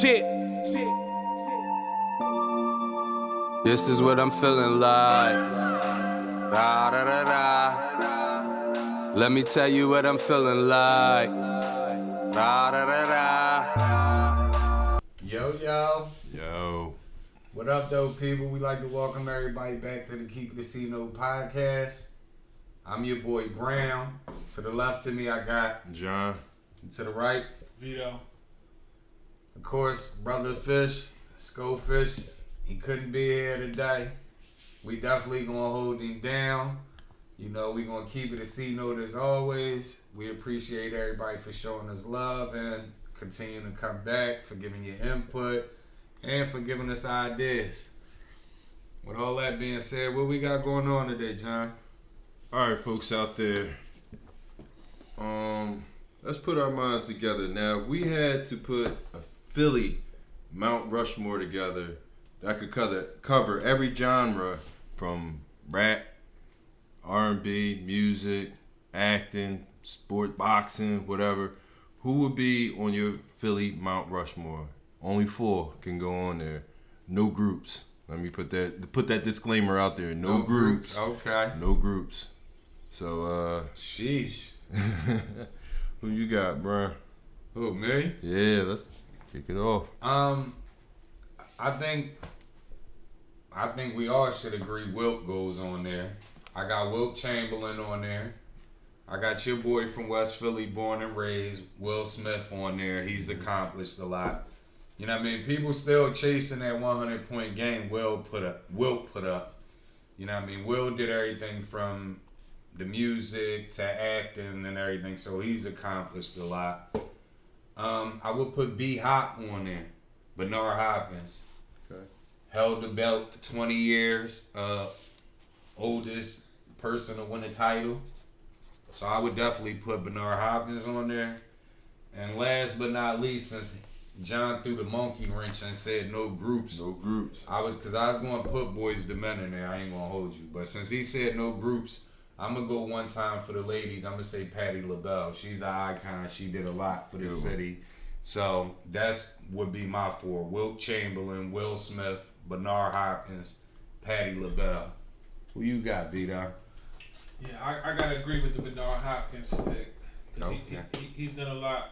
Shit. This is what I'm feeling like. Da da da da. Let me tell you what I'm feeling like. Da da da da. Yo yo. Yo. What up though, people? We like to welcome everybody back to the Keep It a C Note podcast. I'm your boy Brown. To the left of me I got Jon. And to the right, Vito. Of course, Brother Fish, Schofish, he couldn't be here today. We definitely gonna hold him down. You know, we gonna keep it a C note as always. We appreciate everybody for showing us love and continuing to come back, for giving your input, and for giving us ideas. With all that being said, what we got going on today, Jon? All right, folks out there. Let's put our minds together. Now, if we had to put a Philly Mount Rushmore together that could cover every genre from rap, R&B, music, acting, sport, boxing, whatever, who would be on your Philly Mount Rushmore? Only 4 can go on there. No groups. Let me put that disclaimer out there. No groups. Okay. No groups. So, sheesh. Who you got, bruh? Who, me? Yeah, let's kick it off. I think we all should agree Wilt goes on there. I got Wilt Chamberlain on there. I got your boy from West Philly, born and raised, Will Smith on there. He's accomplished a lot. You know what I mean? People still chasing that 100-point game Wilt put up. You know what I mean? Will did everything from the music to acting and everything, so he's accomplished a lot. I would put B Hop on there. Bernard Hopkins. Okay. Held the belt for 20 years. Oldest person to win a title. So I would definitely put Bernard Hopkins on there. And last but not least, since Jon threw the monkey wrench and said no groups. No groups. I was going to put Boyz II Men in there. I ain't going to hold you. But since he said no groups, I'm going to go one time for the ladies. I'm going to say Patti LaBelle. She's an icon. She did a lot for this city. So that's would be my 4. Wilt Chamberlain, Will Smith, Bernard Hopkins, Patti LaBelle. Who you got, Vito? Yeah, I gotta agree with the Bernard Hopkins pick. Okay. He's done a lot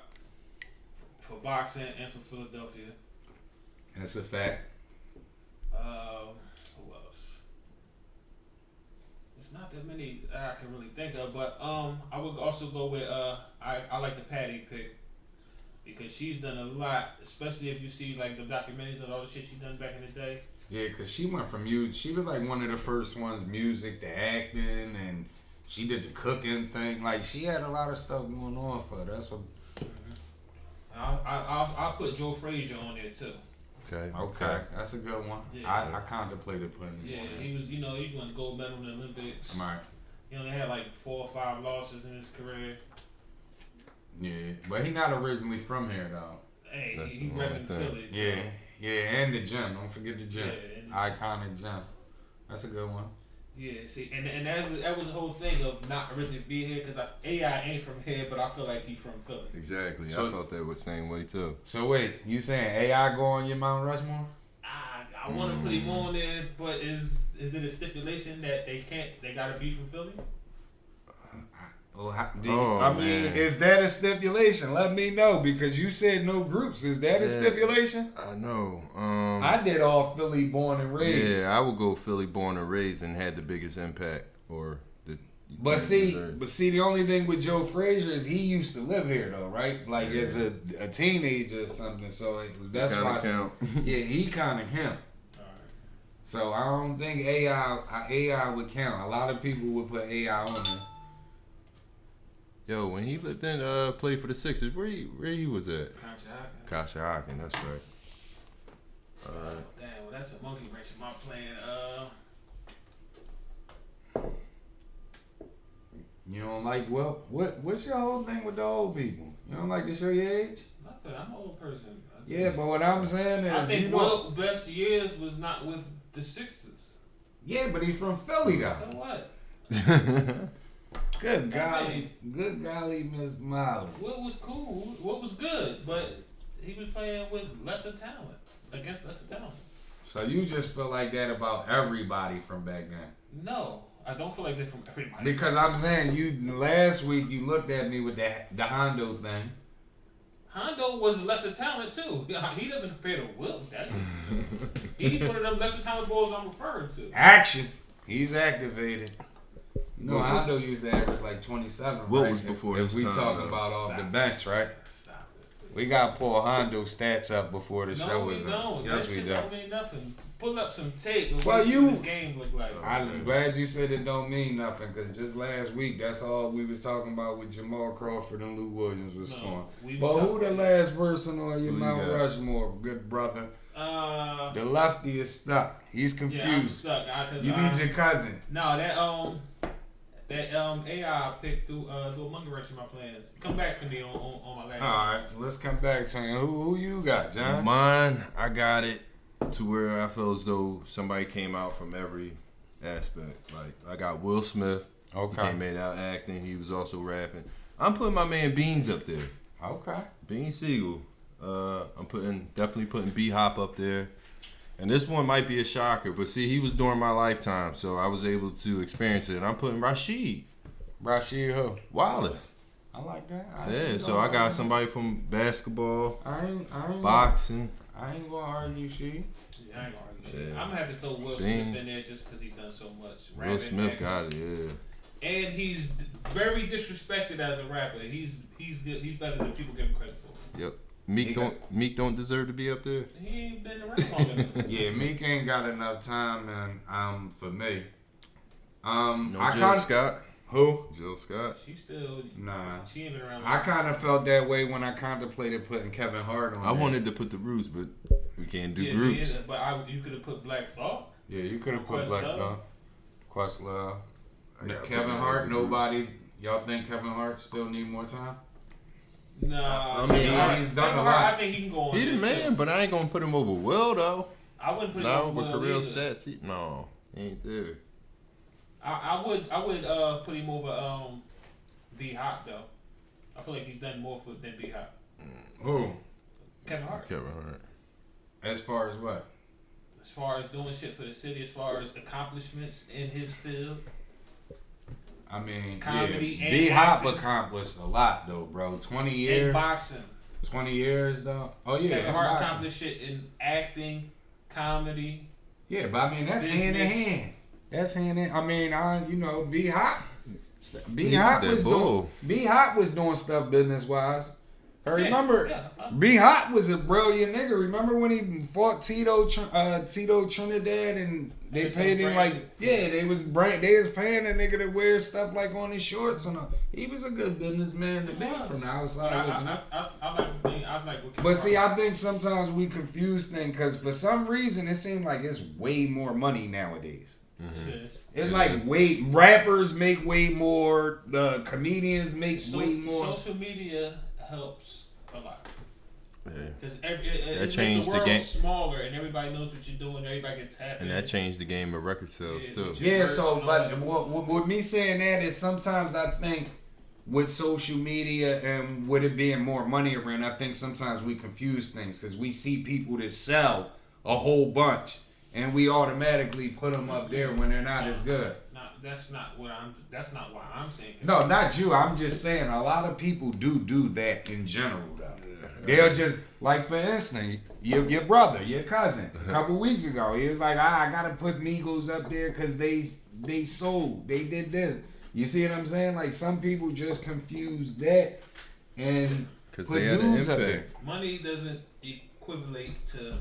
for boxing and for Philadelphia. That's a fact. Who else? It's not that many that I can really think of, but I would also go with I like the Patti pick. Because she's done a lot, especially if you see like the documentaries and all the shit she done back in the day. Yeah, because she went from music. She was like one of the first ones, music to acting, and she did the cooking thing. Like, she had a lot of stuff going on for her. That's what. I'll put Joe Frazier on there too. Okay, that's a good one. Yeah. I contemplated putting him on there. He was, he won gold medal in the Olympics. Right. He only had like 4 or 5 losses in his career. Yeah, but he not originally from here though. Hey, he repping Philly. Yeah, and the gym. Don't forget the gym. Yeah, iconic gym. That's a good one. Yeah, see, and that was the whole thing of not originally being here because AI ain't from here, but I feel like he's from Philly. Exactly. So, I felt that was the same way too. So wait, you saying AI go on your Mount Rushmore? I want to put him on there, but is it a stipulation that they gotta be from Philly? Is that a stipulation? Let me know, because you said no groups. Is that a stipulation? I know. I did all Philly born and raised. Yeah, I would go Philly born and raised and had the biggest impact. But see, the only thing with Joe Frazier is he used to live here though, right? Like as a teenager or something. So that's why. Yeah, he kind of count. So I don't think AI would count. A lot of people would put AI on there. Yo, when he lived in played for the Sixers, where he was at? Conshohocken, that's right. Damn, well that's a monkey wrench in my plan. You don't like what's your whole thing with the old people? You don't like to show your age? Nothing. I'm an old person. Yeah, but what I'm saying is, I think Wilt's best years was not with the Sixers. Yeah, but he's from Philly though. So what? Good golly, Miss Molly. What was cool? What was good? But he was playing with lesser talent against lesser talent. So you just feel like that about everybody from back then? No, I don't feel like they're from everybody. Because I'm saying you last week you looked at me with the Hondo thing. Hondo was lesser talent too. He doesn't compare to Wilt. That's what he's one of them lesser talent balls I'm referring to. Action. He's activated. No, Wilt- Hondo used to average like 27. Wilt right? was before if his we time, talking though. about off Stop the it. bench, right? Stop it. We got to pull Hondo stats up before the show No, we is don't. up. That Yes, we shit do. don't mean nothing. Pull up some tape and Well, what you- this game look like. I'm glad you said it don't mean nothing because just last week, that's all we was talking about with Jamal Crawford and Lou Williams was scoring. But who the last person on your Who you Mount got? Rushmore, good brother? Uh, The lefty is stuck. He's yeah, I'm confused. stuck. Cause You need your cousin. No, that AI pick threw a monkey wrench in my plans. Come back to me on my last. All right, let's come back to him. Who you got, John? Mine, I got it to where I feel as though somebody came out from every aspect. Like I got Will Smith. Okay. He came out acting. He was also rapping. I'm putting my man Beans up there. Okay. Bean Siegel. I'm definitely putting B Hop up there. And this one might be a shocker, but see, he was during my lifetime, so I was able to experience it. And I'm putting Rasheed Rashid who? Wallace. I like that. Yeah, so I got somebody from basketball, I ain't boxing. I ain't gonna argue, she. Yeah, I ain't gonna argue shit. Yeah. I'm gonna have to throw Will Beans. Smith in there just because he's done so much. Will rapping, Smith acting. got it, yeah. And he's very disrespected as a rapper. He's good. He's better than people give him credit for. Yep. Meek don't deserve to be up there. He ain't been around long enough. Yeah, Meek ain't got enough time, and for me, No I Jill kind Scott. who? Jill Scott. She still. Nah. She ain't been around. I kind of felt that way when I contemplated putting Kevin Hart on. I there. wanted to put the Roots, but we can't do yeah, groups. Yeah, but you could have put Black Thought. Yeah, you could have put Questlove. Black Dog, Questlove, I gotta Kevin put him Hart. as a group. Nobody. Y'all think Kevin Hart still need more time? Nah, I mean, Kevin Hart- he's done Kevin a Hart, lot. I think he can go on. He the there, man, too. but I ain't gonna put him over Will though. I wouldn't put him Not over over Will career either. stats. No, he ain't there. I would put him over B Hop though. I feel like he's done more than B Hop. Who? Kevin Hart. Kevin Hart. As far as what? As far as doing shit for the city, as far as accomplishments in his field. I mean, Comedy yeah. and B Hop acting. accomplished a lot though, bro. 20 In years. boxing. 20 years though. Oh yeah. Kevin in Hart boxing. accomplished shit in acting, comedy. Yeah, but I mean that's hand in Business. hand. That's hand in. I mean, B Hop. B He Hop that was doing. bull. B Hop was doing stuff business wise. Remember, Yeah. B Hop was a brilliant nigga. Remember when he fought Tito Trinidad and they And paid him some like they was paying a nigga to wear stuff like on his shorts and he was a good businessman to be from the outside looking up. I like what Kevin But see, Hart- I think sometimes we confuse things because for some reason it seems like it's way more money nowadays. It is. It's like rappers make way more, the comedians make way more. Social media helps a lot. Yeah. Because That it makes changed the the world game. smaller and everybody knows what you're doing. Everybody gets happy. And that changed the game of record sales Yeah, too. yeah. Yeah, so, but with me saying that is sometimes I think with social media and with it being more money around, I think sometimes we confuse things because we see people that sell a whole bunch and we automatically put them up there when they're not as good. That's not why I'm saying. No, not you. I'm just saying a lot of people do that in general, though. They'll just, like, for instance, your brother, your cousin, a couple weeks ago, he was like, I got to put Migos up there because they sold. They did this. You see what I'm saying? Like, some people just confuse that and Because put they had an dudes up there. impact. Money doesn't equivalent to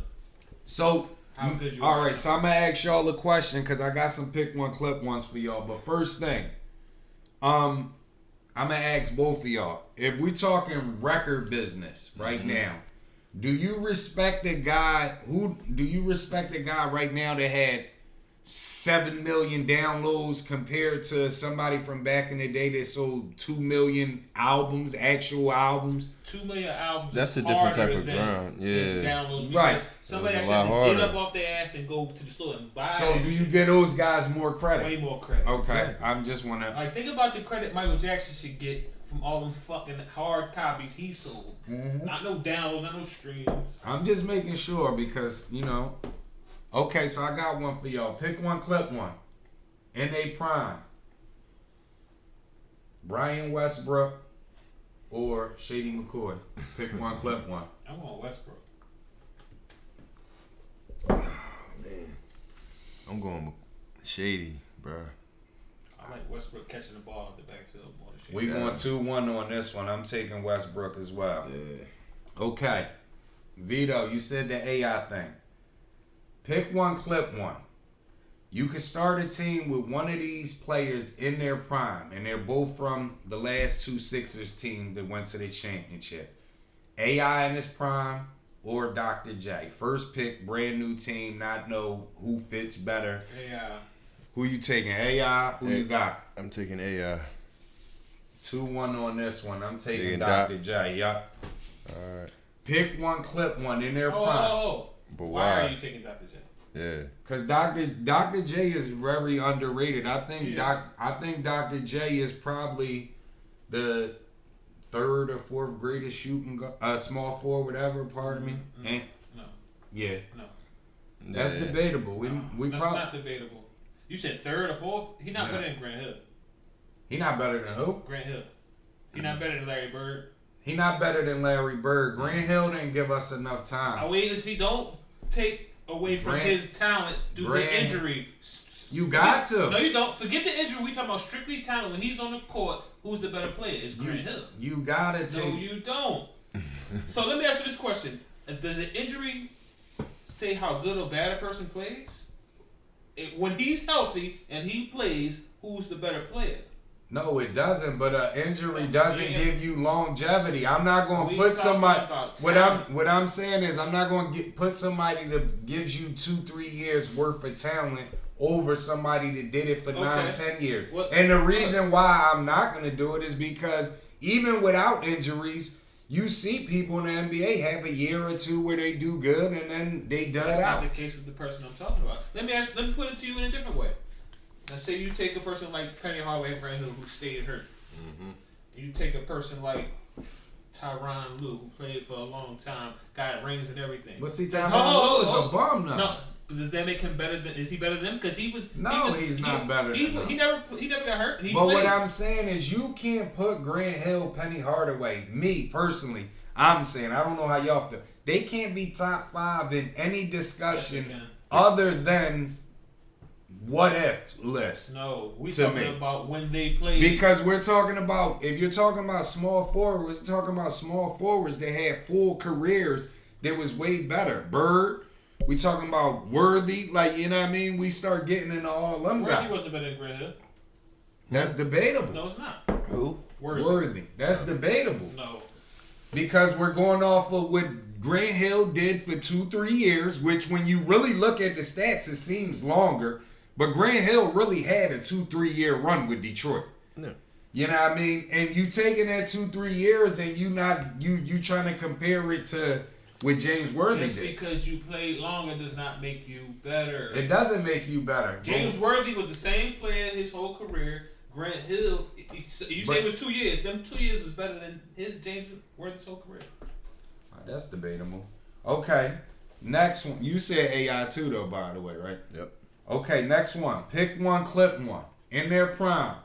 So, how good you all are. right, so I'm going to ask y'all a question because I got some pick one, clip ones for y'all. But first thing, I'm going to ask both of y'all. If we talking record business right now, do you respect a guy right now that had 7 million downloads compared to somebody from back in the day that sold 2 million albums, actual albums. 2 million albums. That's is a different harder type of than grind. Yeah. Downloads, Right. Somebody It was actually a lot has to get harder. up off their ass and go to the store and buy. So that do you shit. give those guys more credit? Way more credit. Okay, Exactly. I'm just wanna. Like, think about the credit Michael Jackson should get from all them fucking hard copies he sold. Not no downloads, not no streams. I'm just making sure because Okay, so I got one for y'all. Pick one, clip one. In they prime. Brian Westbrook or Shady McCoy. Pick one, clip one. I want Westbrook. I'm going with Shady, bro. I like Westbrook catching the ball in the backfield more than shit. We going 2-1 on this one. I'm taking Westbrook as well. Yeah. Okay. Vito, you said the AI thing. Pick one, clip one. You could start a team with one of these players in their prime, and they're both from the last two Sixers team that went to the championship. AI in his prime or Dr. J. First pick, brand new team, not know who fits better. Yeah. Who you taking? AI? Who you got? I'm taking AI. 2-1 on this one. I'm taking Taking Dr. J. Yup. All right. Pick one, clip one in their prime. Oh. But Why are you taking Dr. J? Yeah. Because Dr. J is very underrated. I think Dr. J is probably the third or fourth greatest shooting small forward ever. Pardon me. And No. yeah, No. that's Yeah. debatable. We That's probably not debatable. You said third or fourth? He not better than Grant Hill. he not better than who? Grant Hill. He not better than Larry Bird. He not better than Larry Bird. Grant Hill didn't give us enough I time. wait to see. Don't take away from Grant- his talent due Grant- to injury. You got to. No, you don't. Forget the injury. We talking about strictly talent. When he's on the court, who's the better player? It's Grant Hill. You gotta No, take. you don't. So let me ask you this question: does the injury say how good or bad a person plays? When he's healthy and he plays, who's the better player? No, it doesn't. But injury doesn't Yeah. give you longevity. I'm not gonna We put talking somebody. about What talent. I'm saying is I'm not gonna put somebody that gives you 2-3 years worth of talent over somebody that did it for 9-10 years. And the reason why I'm not gonna do it is because even without injuries, you see people in the NBA have a year or two where they do good and then they dud That's out. not the case with the person I'm talking about. Let me put it to you in a different way. Now, say you take a person like Penny Hardaway and Grant Hill who stayed hurt. Mm-hmm. You take a person like Tyronn Lue who played for a long time, got rings and everything. But see, Does- Tyronn Lue is a bum now. No, but does that make him better than? Is he better than them? Because he was. He's not better He, than them. he never got hurt. And he But played. what I'm saying is you can't put Grant Hill, Penny Hardaway, me personally, I'm saying, I don't know how y'all feel. They can't be top 5 in any discussion Yes, they can. other than what if list. No, we to talking me. about when they played. Because we're talking about, if you're talking about small forwards, we're talking about small forwards that had full careers that was way better. Bird, we talking about Worthy, like, you know what I mean? We start getting into all them Worthy guys. wasn't better than Grant Hill. That's debatable. No, it's not. Who? Worthy. That's debatable. No. Because we're going off of what Grant Hill did for 2-3 years, which when you really look at the stats, it seems longer. But Grant Hill really had a 2-3 year run with Detroit. No. You know what I mean? And you taking that 2-3 years and you trying to compare it to what James Worthy Just did. because you played longer does not make you better. It doesn't make you better. James Worthy was the same player his whole career. Grant Hill, you say it was 2 years. Them 2 years was better than his James Worthy's whole career. That's debatable. Okay. Next one. You said AI too though, by the way, right? Yep. Okay, next one. Pick one, clip one. In their prime.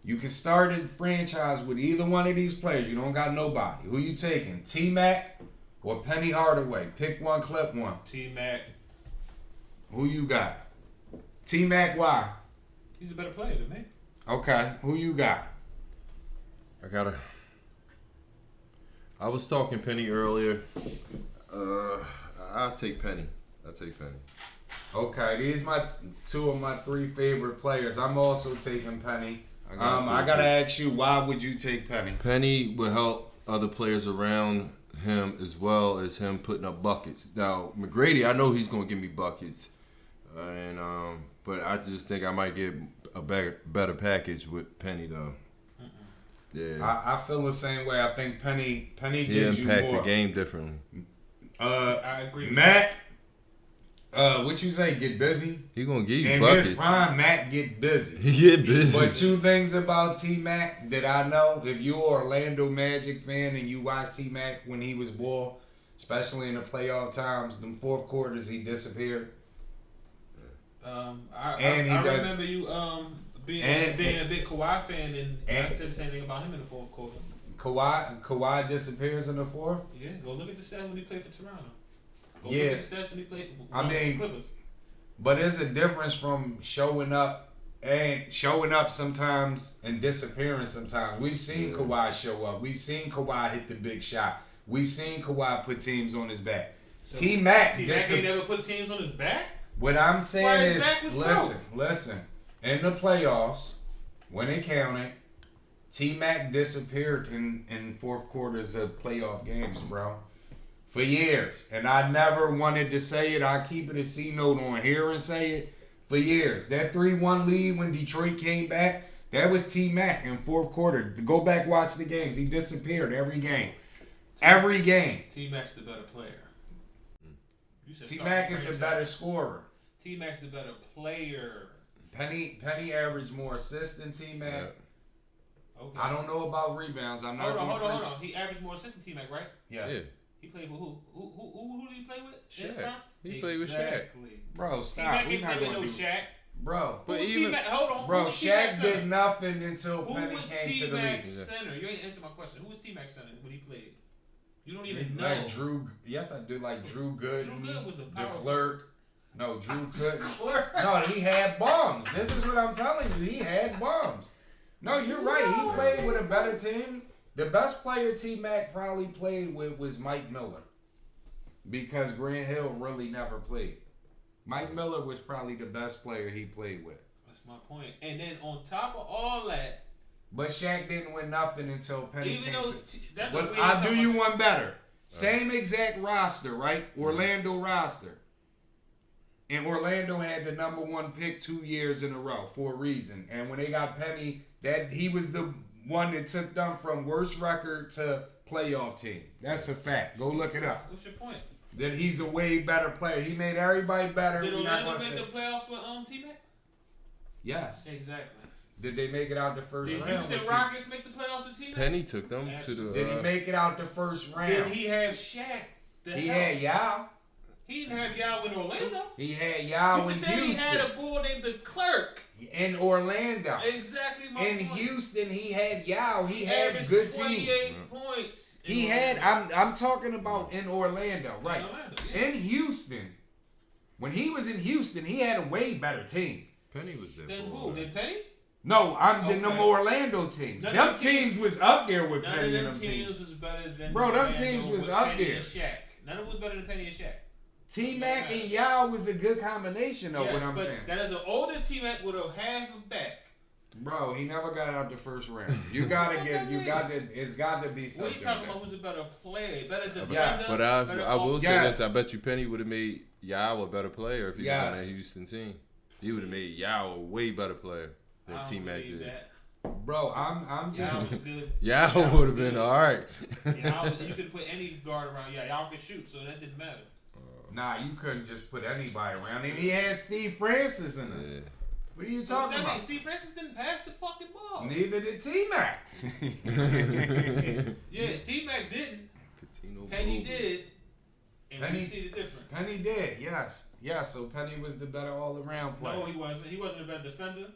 You can start a franchise with either one of these players. You don't got nobody. Who you taking? T-Mac or Penny Hardaway? Pick one, clip one. T-Mac. Who you got? T-Mac, why? He's a better player than me. Okay, who you got? I was talking Penny earlier. I'll take Penny. Okay, these two of my 3 favorite players. I'm also taking Penny. I I gotta ask you, why would you take Penny? Penny will help other players around him as well as him putting up buckets. Now, McGrady, I know he's going to give me buckets. But I just think I might get a better package with Penny though. Yeah, I feel the same way. I think Penny he gives you more. impact the game differently. I agree with Mac, what you say? Get busy. He gonna give you In buckets. his prime, Mac get busy. He get busy. But two things about T-Mac that I know, if you're an Orlando Magic fan and you watch T-Mac when he was ball, especially in the playoff times, them fourth quarters he disappeared. I remember you being a big Kawhi fan, and I said the same thing about him in the fourth quarter. Kawhi disappears in the fourth? Yeah, go look at the stats when he played for Toronto. Go Yeah. look at the stats when he played Clippers. But there's a difference from showing up sometimes and disappearing sometimes. We've seen Kawhi show up. We've seen Kawhi hit the big shot. We've seen Kawhi put teams on his back. So, T-Mac ain't never put teams on his back? What I'm saying is, broke. listen. In the playoffs, when it counted, T-Mac disappeared in fourth quarters of playoff games, bro. For years. And I never wanted to say it. I keep it a C note on here and say it. For years. That 3-1 lead when Detroit came back, that was T-Mac in fourth quarter. Go back, watch the games. He disappeared every game. Every game. T-Mac's the better player. T-Mac is the better scorer. T-Mac's the better player. Penny averaged more assists than T-Mac. Yeah. Okay. I don't know about rebounds. I'm not. Hold on. He averaged more assists than T-Mac, right? Yes. Yeah. He played with who? Who did he play with? Shaq. He played with Shaq. Bro, stop. T-Mac We ain't not play with going no to do. Shaq. Bro, But Who was even T-Mac? Hold on. bro, Who was T-Mac Shaq center? did nothing until Who Penny was came to the league. T-Mac center? You ain't answer my question. Who was T-Mac center when he played? You don't even know. Like Drew. Yes, I do. Like Drew Gooden. Drew Gooden was the power clerk. No, Drew couldn't. No, he had bums. This is what I'm telling you. He had bums. No, you're right. He played with a better team. The best player T-Mac probably played with was Mike Miller. Because Grant Hill really never played. Mike Miller was probably the best player he played with. That's my point. And then on top of all that, But Shaq didn't win nothing until Penny even came though to... that's But what I'll do you one better. Same exact roster, right? Orlando roster. And Orlando had the number one pick 2 years in a row for a reason. And when they got Penny, that he was the one that took them from worst record to playoff team. That's a fact. Go look it up. What's your point? That he's a way better player. He made everybody better. Did We're not Orlando gonna make say- the playoffs with T-Mac? Yes. Exactly. Did they make it out the first Did round? Houston with Rockets make the playoffs with T-Mac? Penny took them to the. Did he make it out the first round? Did he have Shaq? He had Yao. He didn't have Yao in Orlando. He had Yao You in just said Houston. he had a boy named the Clerk. In Orlando. Exactly my In point. Houston, he had Yao. He had averaged good 28 teams. points. He had. I'm talking about in Orlando, right? Orlando, yeah. In Houston, when he was in Houston, he had a way better team. Penny was there. Then for a who? while. Then Penny? No, I'm Okay. the them Orlando teams. None Them of them teams was up there with None Penny of and them them teams teams. was better than Bro, them Orlando teams was with up Penny there. and Shaq. None of them was better than Penny and Shaq. T-Mac and Yao was a good combination of Yes, what I'm but saying. that is an older T-Mac with a half a back. Bro, he never got out the first round. You gotta get. You got to. It's got to be What something. are you talking about? Who's a better player, better defender? Yes. But better I will say Yes. this: I bet you Penny would have made Yao a better player if he was on Yes. that Houston team. He would have made Yao a way better player than I don't T-Mac believe did. that. Bro, I'm Yao just. was good. Yao was would have been good. all right. You could put any guard around. Yeah, y'all could shoot, so that didn't matter. Nah, you couldn't just put anybody around him. He had Steve Francis in him. Yeah. What are you So talking that about? means Steve Francis didn't pass the fucking ball. Neither did T-Mac. Yeah, T-Mac didn't. Catino Penny Blue. did. And Penny- we see the difference. Penny did, yes. Yeah, so Penny was the better all-around player. No, he wasn't. He wasn't a better defender.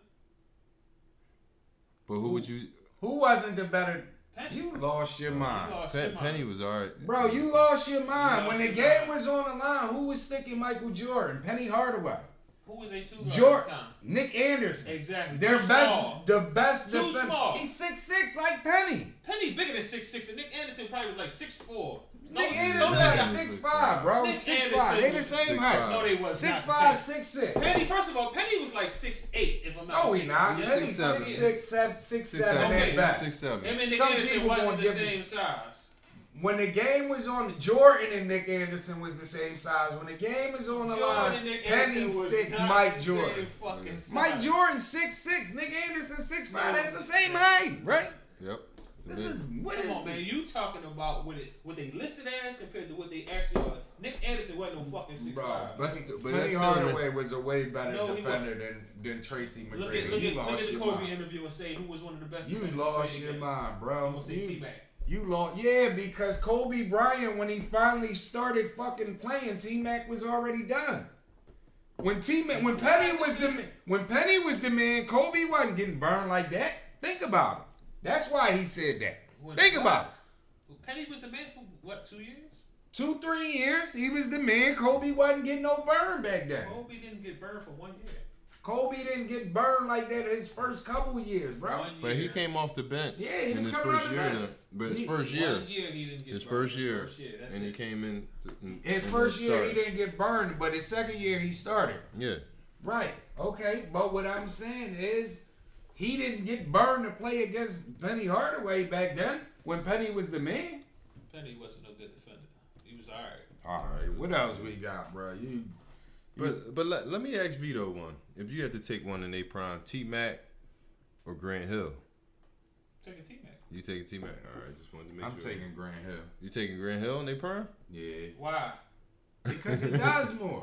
But who would you? Who wasn't the better? Penny. You lost your He mind. lost him Penny out. was all right. Bro, you lost your mind. You When lost the your game mind. was on the line, who was sticking Michael Jordan? Penny Hardaway. Who was they two guards at Jordan. the time? Nick Anderson. Exactly. Their Too best, small. the best Too defender. small. He's 6'6", like Penny. Penny bigger than 6'6", and Nick Anderson probably was like 6'4". Nick No, Anderson no, is 6'5", bro. Nick 6'5". Anderson They the was same 6'5". height. No, they was 6'5", not the same. 6'6". Penny, first of all, Penny was like 6'8", if I'm not No, he mistaken. not. He's Penny's 6'7". 6'7", 6'7", Okay. at best. 6'7". Him and Nick Some Anderson people wasn't gonna the give same size. when the game was on, Jordan and Nick Anderson was the same size. When the game is on the line, Penny stick Mike Jordan. Mike Jordan 6'6", Nick Anderson 6'5". That's the same height, right? Yep. This is what Come is on, man. You talking about what they listed as compared to what they actually are. Nick Anderson wasn't no fucking 6'5". But Penny that's Hardaway was a way better No, he defender than Tracy McGrady. Look at the Kobe interview and say who was one of the best. You defenders lost to your play mind, against. bro. I'm gonna say T-Mac. You lost, yeah, because Kobe Bryant, when he finally started fucking playing, T-Mac was already done. When Penny was the man, Kobe wasn't getting burned like that. Think about it. That's why he said that. Think about it. Penny was the man for what, 2 years? 2-3 years, he was the man. Kobe wasn't getting no burn back then. Kobe didn't get burned for 1 year. Kobe didn't get burned like that his first couple of years, bro. But he came off the bench. Yeah, he in was his coming first off the year. bench. But his first year. 1 year he didn't get His burned. first year. That's And he it. came in. His first year he didn't get burned, but his second year he started. Yeah. Right. Okay. But what I'm saying is, he didn't get burned to play against Penny Hardaway back then when Penny was the man. Penny wasn't no good defender. He was alright. All right. What else we got, bro? But let me ask Vito one. If you had to take one in their prime, T-Mac or Grant Hill? Taking T-Mac. You taking T-Mac? All right. Just wanted to make I'm sure. taking Grant Hill. You taking Grant Hill in their prime? Yeah. Why? Because he does more.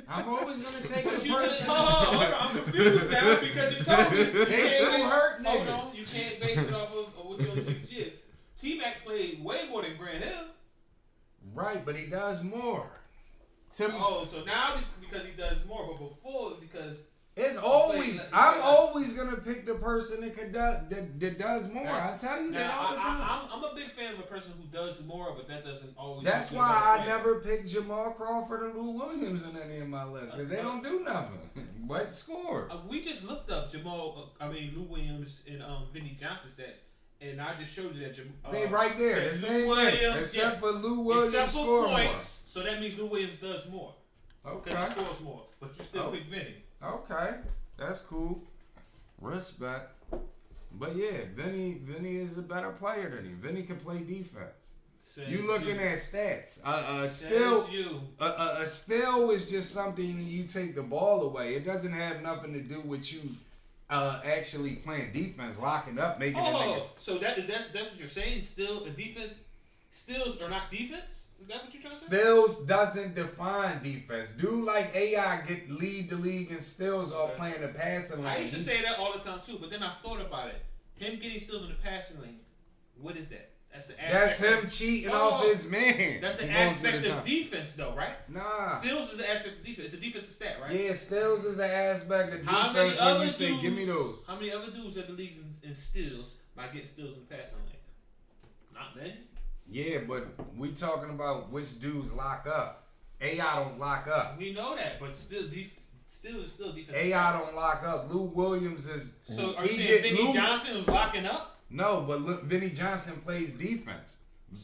I'm always gonna take a But you just person. hold on, I'm confused now because you told me. They too hurt Hold niggas. on, you can't base it off of what you only see shit. T-Mac played way more than Grant Hill. Right, but he does more. To me, Oh, so now it's because he does more, but before because it's always. I'm always gonna pick the person that does more. I tell you that all the time. I'm a big fan of a person who does more, but that doesn't always. That's make you a why better I player. never picked Jamal Crawford or Lou Williams in any of my lists because they don't do nothing but score. We just looked up Lou Williams and Vinny Johnson stats, and I just showed you that They right there, the same thing, except for Lou Williams except for score points. So that means Lou Williams does more. more. Because he scores more, but you still pick Vinny. Okay, that's cool. Respect. But yeah, Vinny is a better player than him. Vinny can play defense. You looking at stats. A steal is just something you take the ball away. It doesn't have nothing to do with you actually playing defense, locking up, making a nigga. So that's what you're saying? Still, a defense, steals are not defense? Is that what you're trying to say? Steals doesn't define defense. Dude like AI lead the league in steals or playing the passing lane. I used to say that all the time too, but then I thought about it. Him getting steals in the passing lane, what is that? That's him cheating off his man. That's an aspect of defense, though, right? Nah. Steals is an aspect of defense. It's a defensive stat, right? Yeah, steals is an aspect of defense when you say, give me those. How many other dudes have the leagues in steals by getting steals in the passing lane? Not many. Yeah, but we talking about which dudes lock up. AI don't lock up. We know that, but still is still defensive. AI don't lock up. Lou Williams is. So are you saying Vinny Johnson was locking up? No, but look, Vinny Johnson plays defense.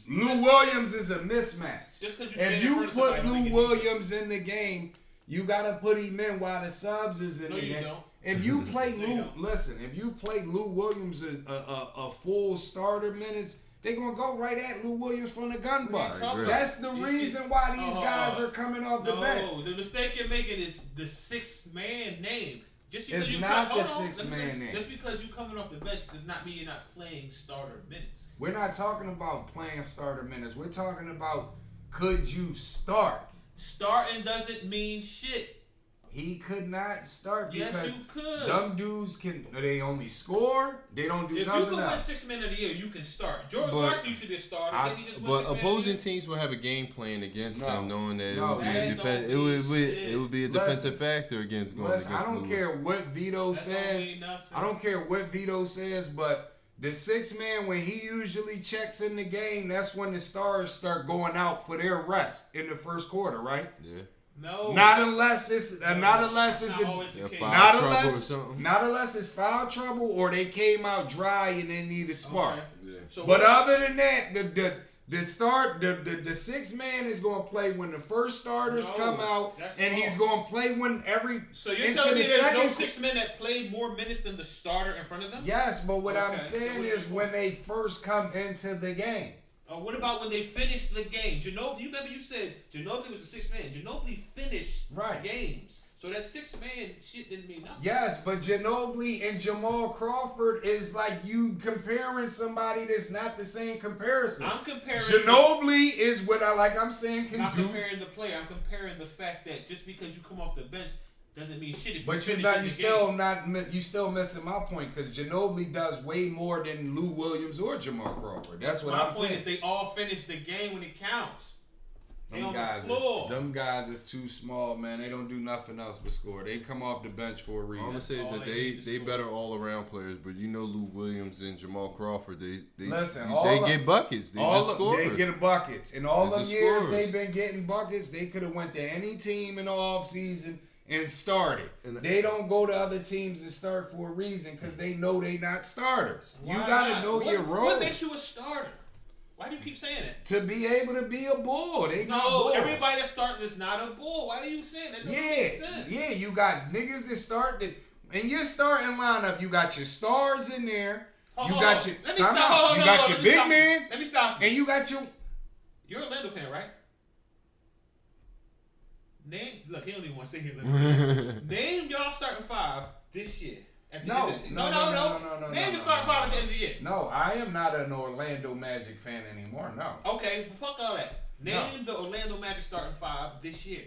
Lou Williams is a mismatch. Just because if you put Lou Williams in the game, you gotta put him in while the subs is in the game. Don't. If you play if you play Lou Williams a full starter minutes, they're gonna go right at Lou Williams from the gun bar. That's the reason why these guys are coming off the bench. No, the mistake you're making is the 6-man name. Just because it's you not the 6-man name. Just because you coming off the bench does not mean you're not playing starter minutes. We're not talking about playing starter minutes. We're talking about could you start? Starting doesn't mean shit. He could not start because yes, you could. Them dudes they only score. They don't do nothing. If you can win else. 6 men of the year, you can start. Jordan Clarkson used to be a starter. Then he just but opposing teams will have a game plan against them, knowing that it would be a defensive factor against going against. I don't care what Vito says. I don't care what Vito says, but the 6-man, when he usually checks in the game, that's when the stars start going out for their rest in the first quarter, right? Yeah. No. Not unless it's foul trouble or they came out dry and they need a spark. Okay. Yeah. So but other than that, the 6-man is gonna play when the first starters come out, and he's gonna play when every. So you're telling me there's no 6 men that played more minutes than the starter in front of them? Yes, but what I'm saying is when they first come into the game. What about when they finished the game? Ginobili, you remember you said Ginobili was the sixth man. Ginobili finished games. So that sixth man shit didn't mean nothing. Yes, but Ginobili and Jamal Crawford is like you comparing somebody that's not the same comparison. I'm comparing. Ginobili is what I'm saying can I'm do. not comparing the player. I'm comparing the fact that just because you come off the bench doesn't mean shit. If But you still missing my point because Ginobili does way more than Lou Williams or Jamal Crawford. That's what I'm saying. My point is they all finish the game when it counts. Them guys is too small, man. They don't do nothing else but score. They come off the bench for a reason. All I'm gonna say is that they better all around players, but you know Lou Williams and Jamal Crawford, they get buckets. They get buckets. In all them years they've been getting buckets, they could have went to any team in the offseason and started. They don't go to other teams and start for a reason because they know they not starters. You gotta know your role. What makes you a starter? Why do you keep saying it? To be able to be a bull. Everybody that starts is not a bull. Why are you saying that? Doesn't make sense. Yeah, you got niggas that start in your starting lineup. You got your stars in there. You got your big man. Let me stop. And you got your. You're a Orlando fan, right? Look, he don't even want to say it. Name y'all starting five this year. No. Name the starting five at the end of the year. No, I am not an Orlando Magic fan anymore. No. Okay, but fuck all that. Name the Orlando Magic starting five this year.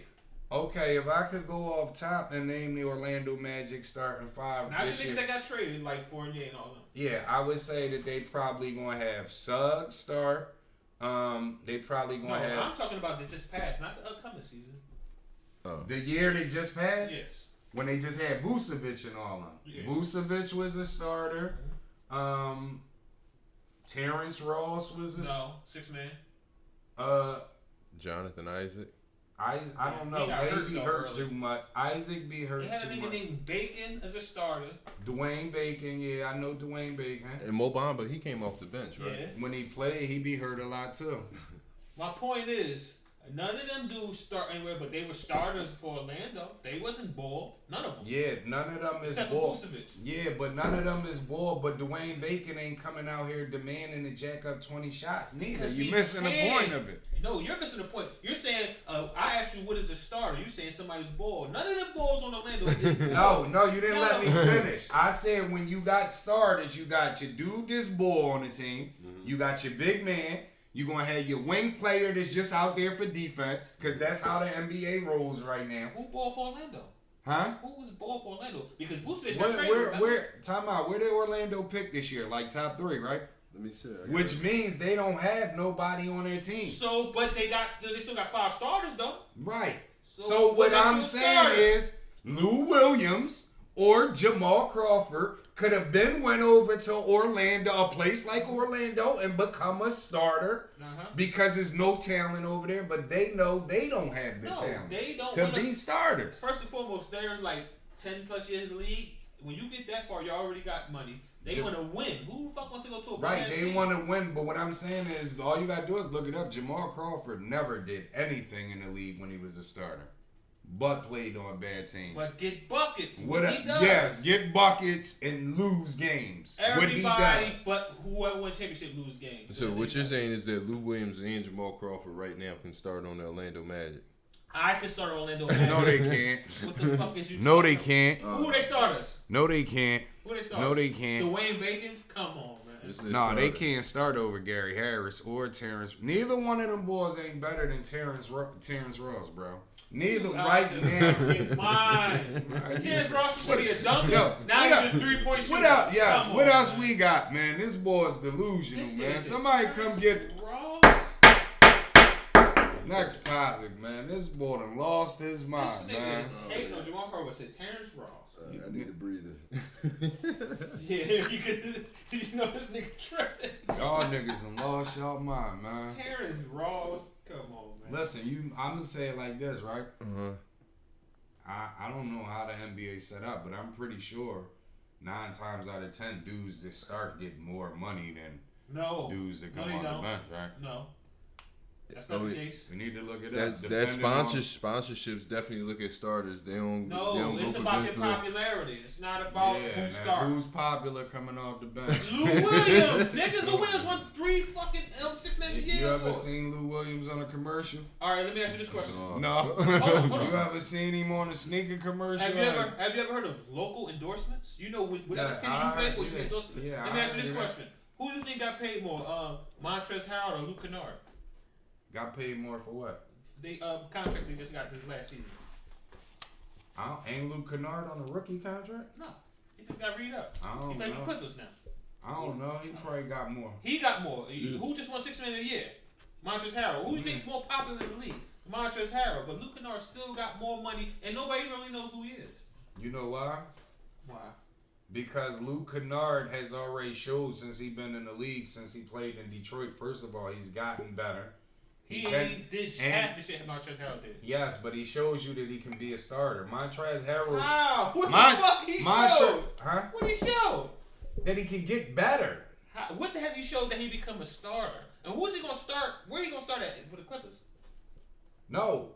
Okay, if I could go off top and name the Orlando Magic starting five not this the year. niggas that got traded like Fournier and all them. Yeah, I would say that they probably gonna have Suggs start. They probably gonna have. I'm talking about the just passed, not the upcoming season. The year they just passed. Yes. When they just had Vucevic and all them. Yeah. Vucevic was a starter. Terrence Ross was six man. Jonathan Isaac. I don't know. Maybe hurt too much. Isaac be hurt too much. They had a nigga named Bacon as a starter. Dwayne Bacon, yeah, I know Dwayne Bacon. And Mo Bamba, he came off the bench, right? Yeah. When he played, he be hurt a lot too. My point is, none of them dudes start anywhere, but they were starters for Orlando. They wasn't ball. None of them. Yeah, none of them is except ball. For Vucevic. Yeah, but none of them is ball. But Dwayne Bacon ain't coming out here demanding to jack up 20 shots neither. You missing the point of it. No, you're missing the point. You're saying, I asked you what is a starter. You saying somebody's ball. None of them balls on Orlando is ball. No, you didn't let me finish. I said when you got starters, you got your dude this ball on the team. Mm-hmm. You got your big man. You're going to have your wing player that's just out there for defense because that's how the NBA rolls right now. Who ball for Orlando? Huh? Who was ball for Orlando? Because Vucevic got traded. Time out. Where did Orlando pick this year? Like top 3, right? Let me see. Which means they don't have nobody on their team. So, but they still got 5 starters though. Right. So what I'm saying is Lou Williams or Jamal Crawford could have been went over to Orlando, a place like Orlando, and become a starter because there's no talent over there. But they know they don't have the talent to be starters. First and foremost, they're like 10 plus years in the league. When you get that far, you already got money. They want to win. Who the fuck wants to go to a right? They want to win, but what I'm saying is, all you gotta do is look it up. Jamal Crawford never did anything in the league when he was a starter, but played on bad teams. But get buckets. He does. Yes, get buckets and lose games. Everybody, but whoever wins championship lose games. So what you're saying is that Lou Williams and Jamal Crawford right now can start on the Orlando Magic. I can start Orlando Magic. No, they can't. What the fuck is you? No, they can't. Who are they starters? No, they can't. Who are they starters? No, they can't. Dwayne Bacon? Come on, man. No, they can't start over Gary Harris or Terrence. Neither one of them boys ain't better than Terrence Ross, bro. Neither right now. Mine. Terrence Ross was a dunker. Now he's just 3-point shooter. What else we got, man? This boy's delusional, man. Somebody come get Ross. Next topic, man. This boy done lost his mind, man. Hey, no, Jamal Crawford said Terrence Ross. I need a breather. Yeah, you know this nigga tripping. Y'all niggas done lost y'all mind, man. Terrence Ross, come on, man. Listen, I'm gonna say it like this, right? Uh-huh. I don't know how the NBA set up, but I'm pretty sure 9 times out of 10 dudes that start get more money than dudes that come on the bench, right? No. That's not the case. We need to look it up. Sponsorships definitely look at starters. They don't. It's about your popularity. It's not about who starts. Who's popular coming off the bench? Lou Williams, nigga. Lou Williams won 3 fucking 6 man a year. You ever course. seen Lou Williams on a commercial? All right, let me ask you this question. No. Hold on. You ever seen him on a sneaker commercial? Have you ever heard of local endorsements? You know, whatever city you play for, you get endorsements. Yeah, Let me ask you this question: who do you think got paid more, Montrezl Harrell or Luke Kennard? Got paid more for what? They contract they just got this last season. Ain't Luke Kennard on a rookie contract? No, he just got read up. I don't He played for know. the Clippers now. I don't know. He probably got more. He got more. Who just won $6 million a year? Montrezl Harrell. Who do you think's more popular in the league? Montrezl Harrell. But Luke Kennard still got more money, and nobody really knows who he is. You know why? Why? Because Luke Kennard has already showed since he's been in the league, since he played in Detroit. First of all, he's gotten better. He did half the shit Montrezl Harrell did. Yes, but he shows you that he can be a starter. Montrezl Harrell. Wow. What the fuck he showed? Huh? What he showed? That he can get better. What has he showed that he become a starter? And who's he gonna start? Where he gonna start at for the Clippers? No,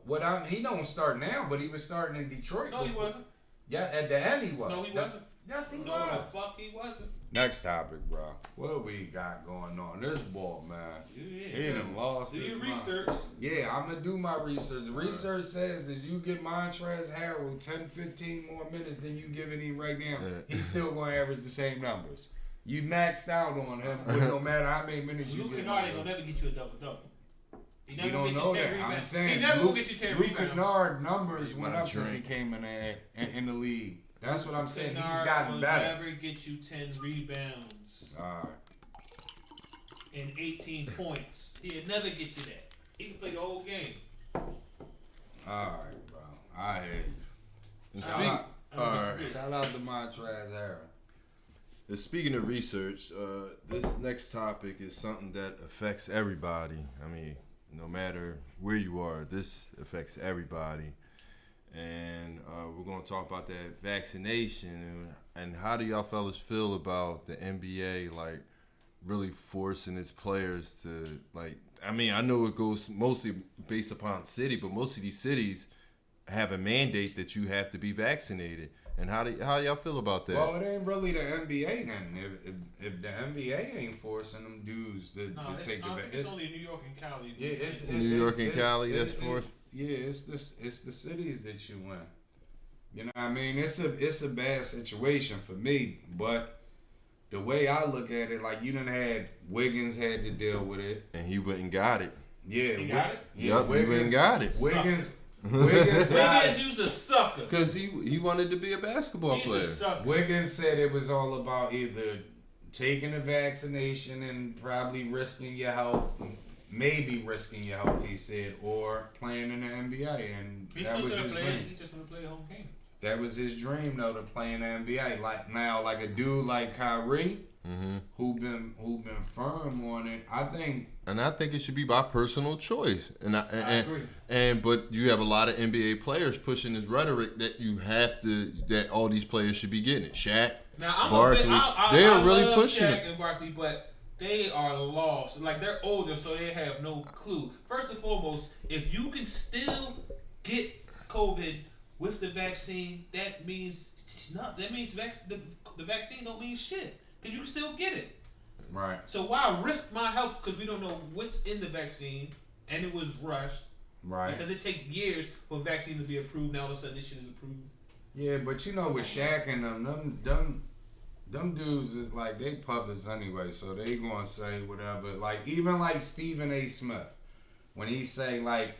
he don't start now, but he was starting in Detroit. No, he wasn't. Yeah, at the end he was. No, he wasn't. Yes, he No, was. the fuck he wasn't. Next topic, bro. What we got going on? This ball, man. He done lost Do his your mind. research. Yeah, I'm going to do my research. The research says that you give Montrezl Harrell 10, 15 more minutes than you giving him right now, he's still going to average the same numbers. You maxed out on him, but no matter how many minutes you Luke give him. Kennard ain't gonna never get you a double-double. He You never don't get know you 10 that. I'm rebounds. saying He never Luke, will get you 10 Luke rebounds. Kennard numbers He's went my up since he drink. came in the league. That's what I'm saying. He's Kennard gotten will better. never get you 10 rebounds All right. and 18 points. He'll never get you that. He can play the whole game. All right, bro. I hear you. And Shout out, alright. shout out to Montrezl Harrell. Speaking of research, this next topic is something that affects everybody. I mean, no matter where you are, this affects everybody. And we're going to talk about that vaccination. And how do y'all fellas feel about the NBA, like, really forcing its players to, like, I mean, I know it goes mostly based upon city, but most of these cities have a mandate that you have to be vaccinated. And how y'all feel about that? Well, it ain't really the NBA then. If the NBA ain't forcing them dudes to take the vaccine. It's only New York and Cali. Yeah, it's New York and Cali, that's forced. Yeah, it's the cities that you win. You know what I mean? It's a bad situation for me, but the way I look at it, like you done had Wiggins had to deal with it. And he went and got it. Yeah, He got it? Yep, he went and got it. Wiggins Wiggins, you's a sucker. Because he wanted to be a basketball He's player. a sucker. Wiggins said it was all about either taking the vaccination and probably risking your health, maybe risking your health, he said, or playing in the NBA. And He that still was could his have played. dream. He just want to play a home game. That was his dream, though, to play in the NBA. Like now, like a dude like Kyrie, who been firm on it. I think it should be by personal choice. And I agree. But you have a lot of NBA players pushing this rhetoric that you have to, that all these players should be getting it. Shaq, Now I'm Barkley, they're really love pushing Shaq it. and Barkley, but they are lost. Like they're older, so they have no clue. First and foremost, if you can still get COVID with the vaccine, that means nothing. That means the vaccine don't mean shit because you can still get it. right. So why risk my health because we don't know what's in the vaccine and it was rushed. Right. Because it takes years for a vaccine to be approved. Now all of a sudden this shit is approved. Yeah, but you know, with Shaq and them dudes is like they puppets anyway, so they gonna say whatever. Like even like Stephen A. Smith, when he say like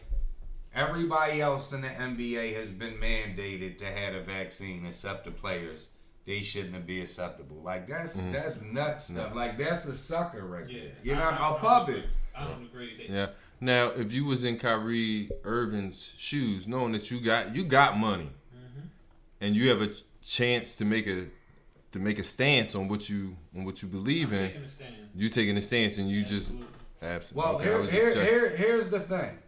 everybody else in the NBA has been mandated to have a vaccine except the players. They shouldn't be acceptable. Like that's nuts stuff. Like that's a sucker right there. You know, a puppet. I don't agree with that. Yeah. Now, if you was in Kyrie Irving's shoes, knowing that you got money, and you have a chance to make a stance on what you believe in, Taking a stand. you taking a stance, and you Absolutely. just Well, here's the thing.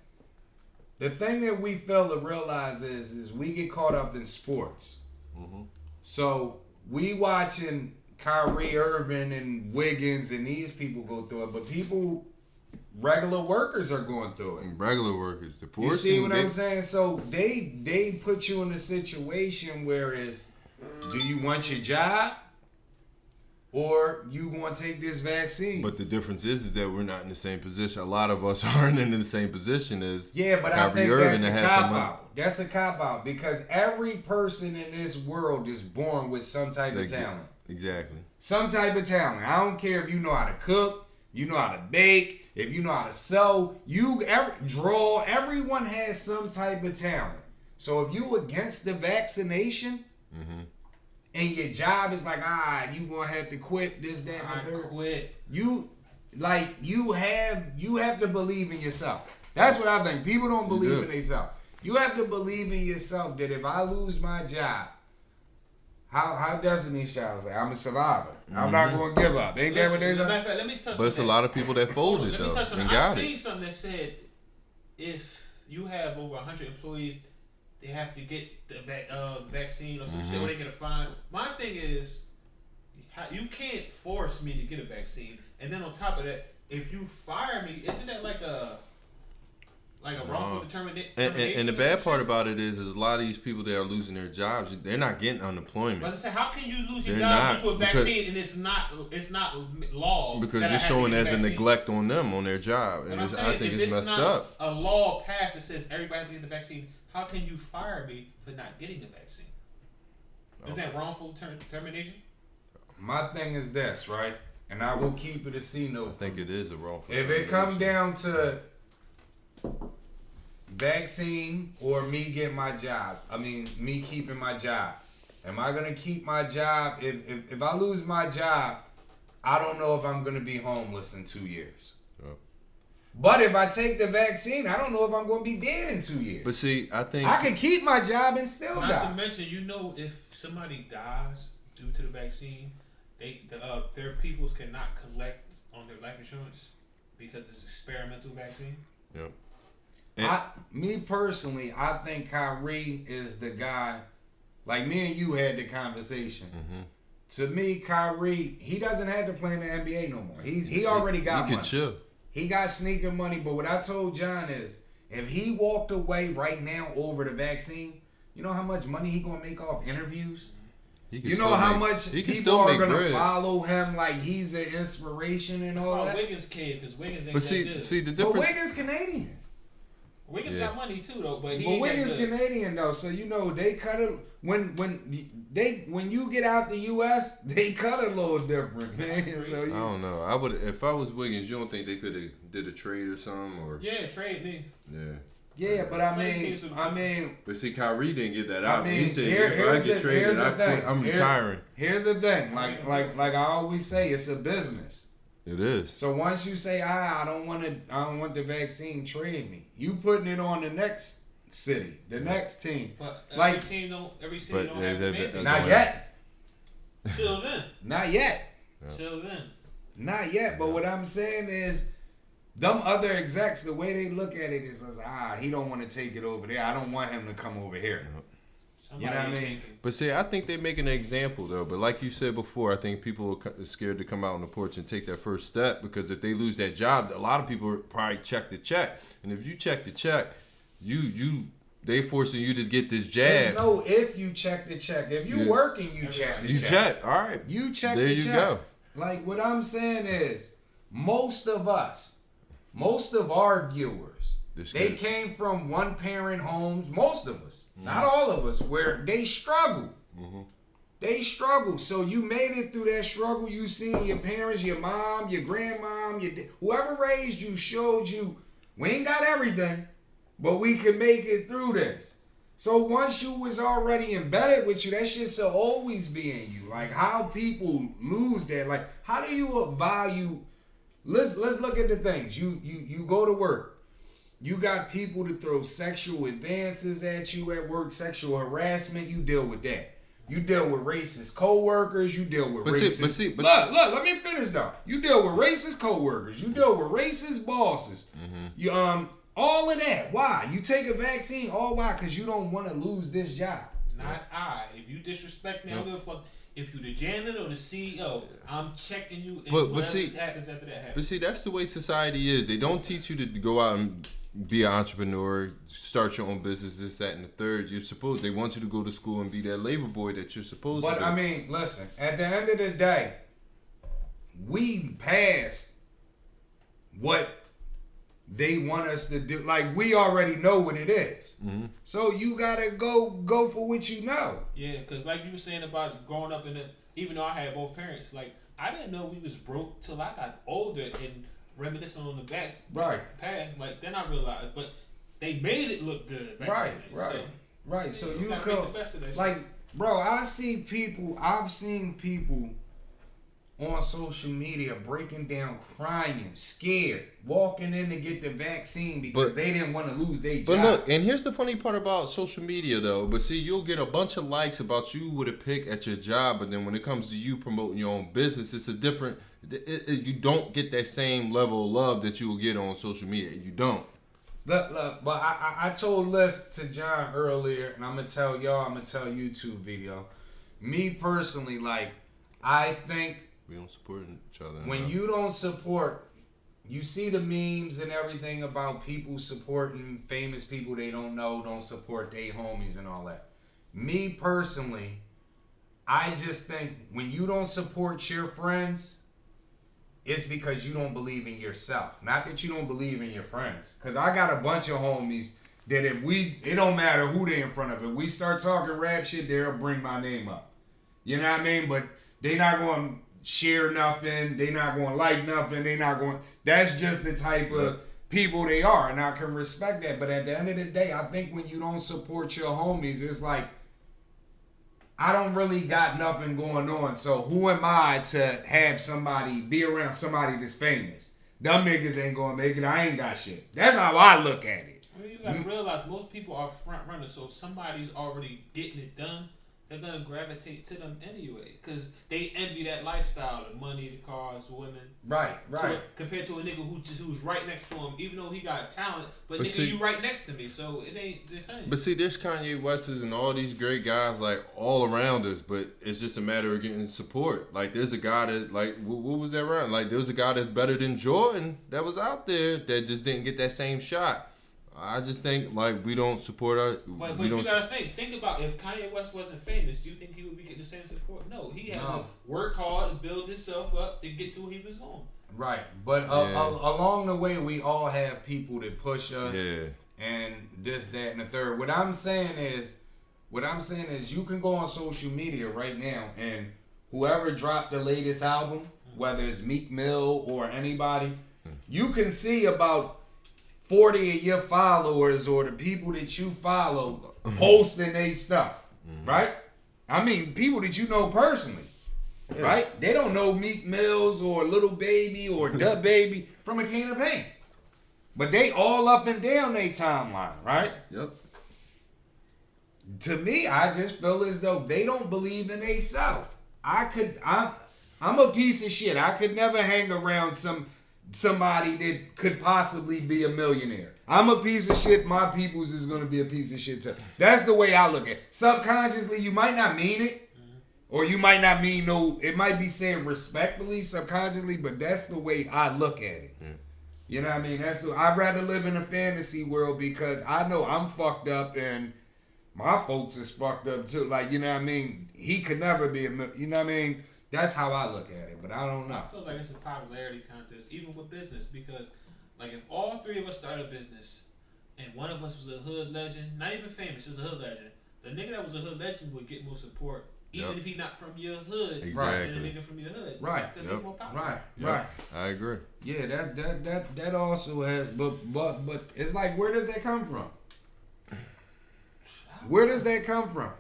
The thing that we fail to realize is we get caught up in sports. So we watching Kyrie Irving and Wiggins and these people go through it, but regular workers are going through it. And regular workers, the You see what I'm saying? So they put you in a situation where do you want your job? or you gonna take this vaccine. But the difference is that we're not in the same position. A lot of us aren't in the same position as but I Kyrie think Irving that's that a has cop some money. out. That's a cop out because every person in this world is born with some type of talent. Exactly. Some type of talent. I don't care if you know how to cook, you know how to bake, if you know how to sew, draw. Everyone has some type of talent. So if you against the vaccination, and your job is like, you gonna have to quit this, that, and the third. Quit. You have to believe in yourself. That's what I think. People don't believe in themselves. You have to believe in yourself that if I lose my job, how Destiny Child say, I'm a survivor. I'm not gonna give up. Ain't that what they say? Let me touch on that. But it's a lot of people that folded though and got it. I seen something that said if you have over 100 employees, they have to get the vaccine or some shit, or they get a fine. My thing is, you can't force me to get a vaccine, and then on top of that, if you fire me, isn't that like a wrongful determination? And the bad part about it is a lot of these people that are losing their jobs, they're not getting unemployment. But I say, how can you lose your job due to a vaccine and it's not law? Because you're showing as a neglect on them on their job, and I think it's messed up. A law passed that says everybody has to get the vaccine. How can you fire me for not getting the vaccine? Is that wrongful termination? My thing is this, right? And I will keep it a C note. I think it is a wrongful. If it come down to vaccine or me getting my job, me keeping my job. Am I gonna keep my job? If I lose my job, I don't know if I'm gonna be homeless in 2 years. Yep. But if I take the vaccine, I don't know if I'm gonna be dead in 2 years. But see, I think I can keep my job and still die. Not to mention, if somebody dies due to the vaccine, their peoples cannot collect on their life insurance because it's experimental vaccine. Yep. Me personally, I think Kyrie is the guy. Like me and you had the conversation. To me, Kyrie, he doesn't have to play in the NBA no more. He already got money. He can chill. He got sneaker money. But what I told John is, if he walked away right now over the vaccine, you know how much money he gonna make off interviews? You know how much people are gonna follow him like he's an inspiration and all that. Wiggins kid, because Wiggins ain't but that good. see the difference. But Wiggins Canadian. Wiggins got money too though, but Wiggins Canadian though, so they cut it when you get out the U.S. they cut a little different, man. So I don't know. I would if I was Wiggins. You don't think they could have did a trade or something or? Yeah, trade me. Yeah, but I mean. But see, Kyrie didn't get that out. He said, if I get traded, I'm retiring. Here's the thing, like I always say, it's a business. It is. So once you say, I don't want the vaccine, trade me. You putting it on the next city, the next team. But every city don't have to make it. Not yet. Till then. Not yet. Till then. Not yet. But what I'm saying is, them other execs, the way they look at it is, he don't want to take it over there. I don't want him to come over here. You know what I mean? But see, I think they're making an example though. But like you said before, I think people are scared to come out on the porch and take that first step because if they lose that job, a lot of people probably check the check. And if you check the check, they forcing you to get this jab. There's no if you check the check. If you working, you check the check. You check. All right. You check there the check. There you go. Like what I'm saying is, most of our viewers, they came from one parent homes. Most of us, not all of us, where they struggle. They struggle. So you made it through that struggle. You seen your parents, your mom, your grandmom, whoever raised you showed you we ain't got everything, but we can make it through this. So once you was already embedded with you, that shit should always be in you. Like how people lose that. Like how do you value? Let's look at the things. You go to work. You got people to throw sexual advances at you at work, sexual harassment. You deal with that. You deal with racist coworkers. You deal with racist. Look. Let me finish though. You deal with racist coworkers. You deal with racist bosses. You all of that. Why? You take a vaccine. All why? Because you don't want to lose this job. Not I. If you disrespect me, I don't give a fuck. If you the janitor or the CEO, I'm checking you. And whatever happens after that happens. But see, that's the way society is. They don't teach you to go out and be an entrepreneur, start your own business, this, that, and the third. They want you to go to school and be that labor boy that you're supposed to be. But I mean, listen, at the end of the day, we passed what they want us to do. Like, we already know what it is. Mm-hmm. So you gotta go for what you know. Yeah, because like you were saying about growing up in the, even though I had both parents, like I didn't know we was broke till I got older and reminiscing on the back past. Like then I realized, but they made it look good. Back then. Right. So you gotta could, make the best of that like, shit. bro, I've seen people on social media breaking down, crying, scared, walking in to get the vaccine because they didn't want to lose their job. But look, and here's the funny part about social media, though. But see, you'll get a bunch of likes about you with a pic at your job, but then when it comes to you promoting your own business, it's a different. You don't get that same level of love that you will get on social media. You don't. Look, but I told this to John earlier, and I'm gonna tell y'all, I'm gonna tell you too, Vito. Me personally, like, I think we don't support each other. When you don't support, you see the memes and everything about people supporting famous people they don't know, don't support their homies and all that. Me personally, I just think when you don't support your friends, it's because you don't believe in yourself. Not that you don't believe in your friends. Because I got a bunch of homies that it don't matter who they in front of. If we start talking rap shit, they'll bring my name up. You know what I mean? But they not going to share nothing. They not going to like nothing. They not going. That's just the type of people they are. And I can respect that. But at the end of the day, I think when you don't support your homies, it's like, I don't really got nothing going on, so who am I to have somebody be around somebody that's famous? Them niggas ain't gonna make it. I ain't got shit. That's how I look at it. I mean, you gotta realize most people are front runners, so if somebody's already getting it done, they're gonna gravitate to them anyway, cause they envy that lifestyle, the money, the cars, the women. Right. Compared to a nigga who's right next to him, even though he got talent, but nigga, see, you right next to me, so it ain't the same. But see, there's Kanye West's and all these great guys like all around us, but it's just a matter of getting support. Like there's a guy that like what was that round? Like there was a guy that's better than Jordan that was out there that just didn't get that same shot. I just think like we don't support our. But you gotta think about if Kanye West wasn't famous, do you think he would be getting the same support? No, he had to work hard and build himself up to get to where he was going. Right, but along the way, we all have people that push us, and this, that, and the third. What I'm saying is, you can go on social media right now, and whoever dropped the latest album, whether it's Meek Mill or anybody, you can see about 40 of your followers or the people that you follow posting their stuff, right? I mean, people that you know personally, right? They don't know Meek Mills or Little Baby or Da Baby from a can of paint. But they all up and down their timeline, right? Yep. To me, I just feel as though they don't believe in themselves. I'm a piece of shit. I could never hang around somebody that could possibly be a millionaire. I'm a piece of shit. My peoples is gonna be a piece of shit too. That's the way I look at it. Subconsciously, you might not mean it, or you might not mean no. It might be saying respectfully, subconsciously, but that's the way I look at it. You know what I mean? I'd rather live in a fantasy world because I know I'm fucked up and my folks is fucked up too. Like, you know what I mean? He could never be you know what I mean? That's how I look at it, but I don't know. I feel like it's a popularity contest, even with business, because like if all three of us started a business and one of us was a hood legend, not even famous, just a hood legend, the nigga that was a hood legend would get more support, even if he not from your hood, than a nigga from your hood. Right. Because he's more popular. Right. I agree. Yeah, that also has, but it's like, where does that come from? Where does that come from?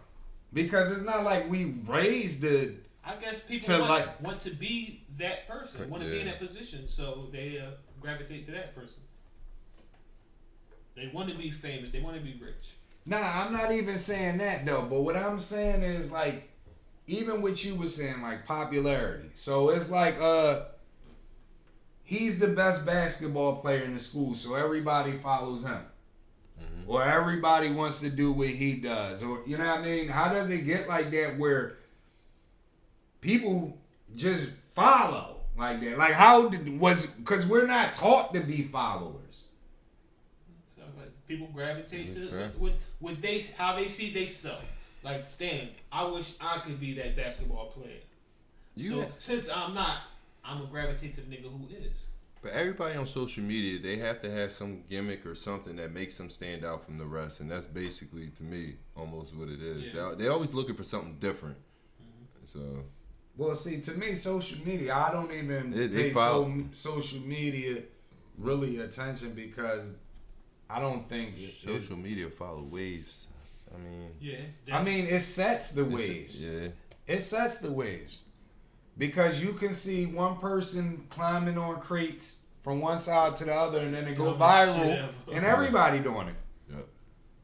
Because it's not like we raised the. I guess people want to be that person, want to be in that position, so they gravitate to that person. They want to be famous. They want to be rich. Nah, I'm not even saying that though. But what I'm saying is like, even what you were saying, like popularity. So it's like, he's the best basketball player in the school, so everybody follows him. Or everybody wants to do what he does. Or, you know what I mean? How does it get like that where people just follow like that? Like because we're not taught to be followers. So like, people gravitate to how they see themselves. Like, damn, I wish I could be that basketball player. Since I'm not, I'm gonna gravitate to the nigga who is. But everybody on social media, they have to have some gimmick or something that makes them stand out from the rest, and that's basically, to me, almost what it is. Yeah. They're always looking for something different. So, well, see, to me, social media, I don't even pay social media really attention because I don't think social media follow waves. I mean, yeah. I mean, it sets the waves. It sets the waves. Because you can see one person climbing on crates from one side to the other, and then it go viral, and everybody doing it. Yep.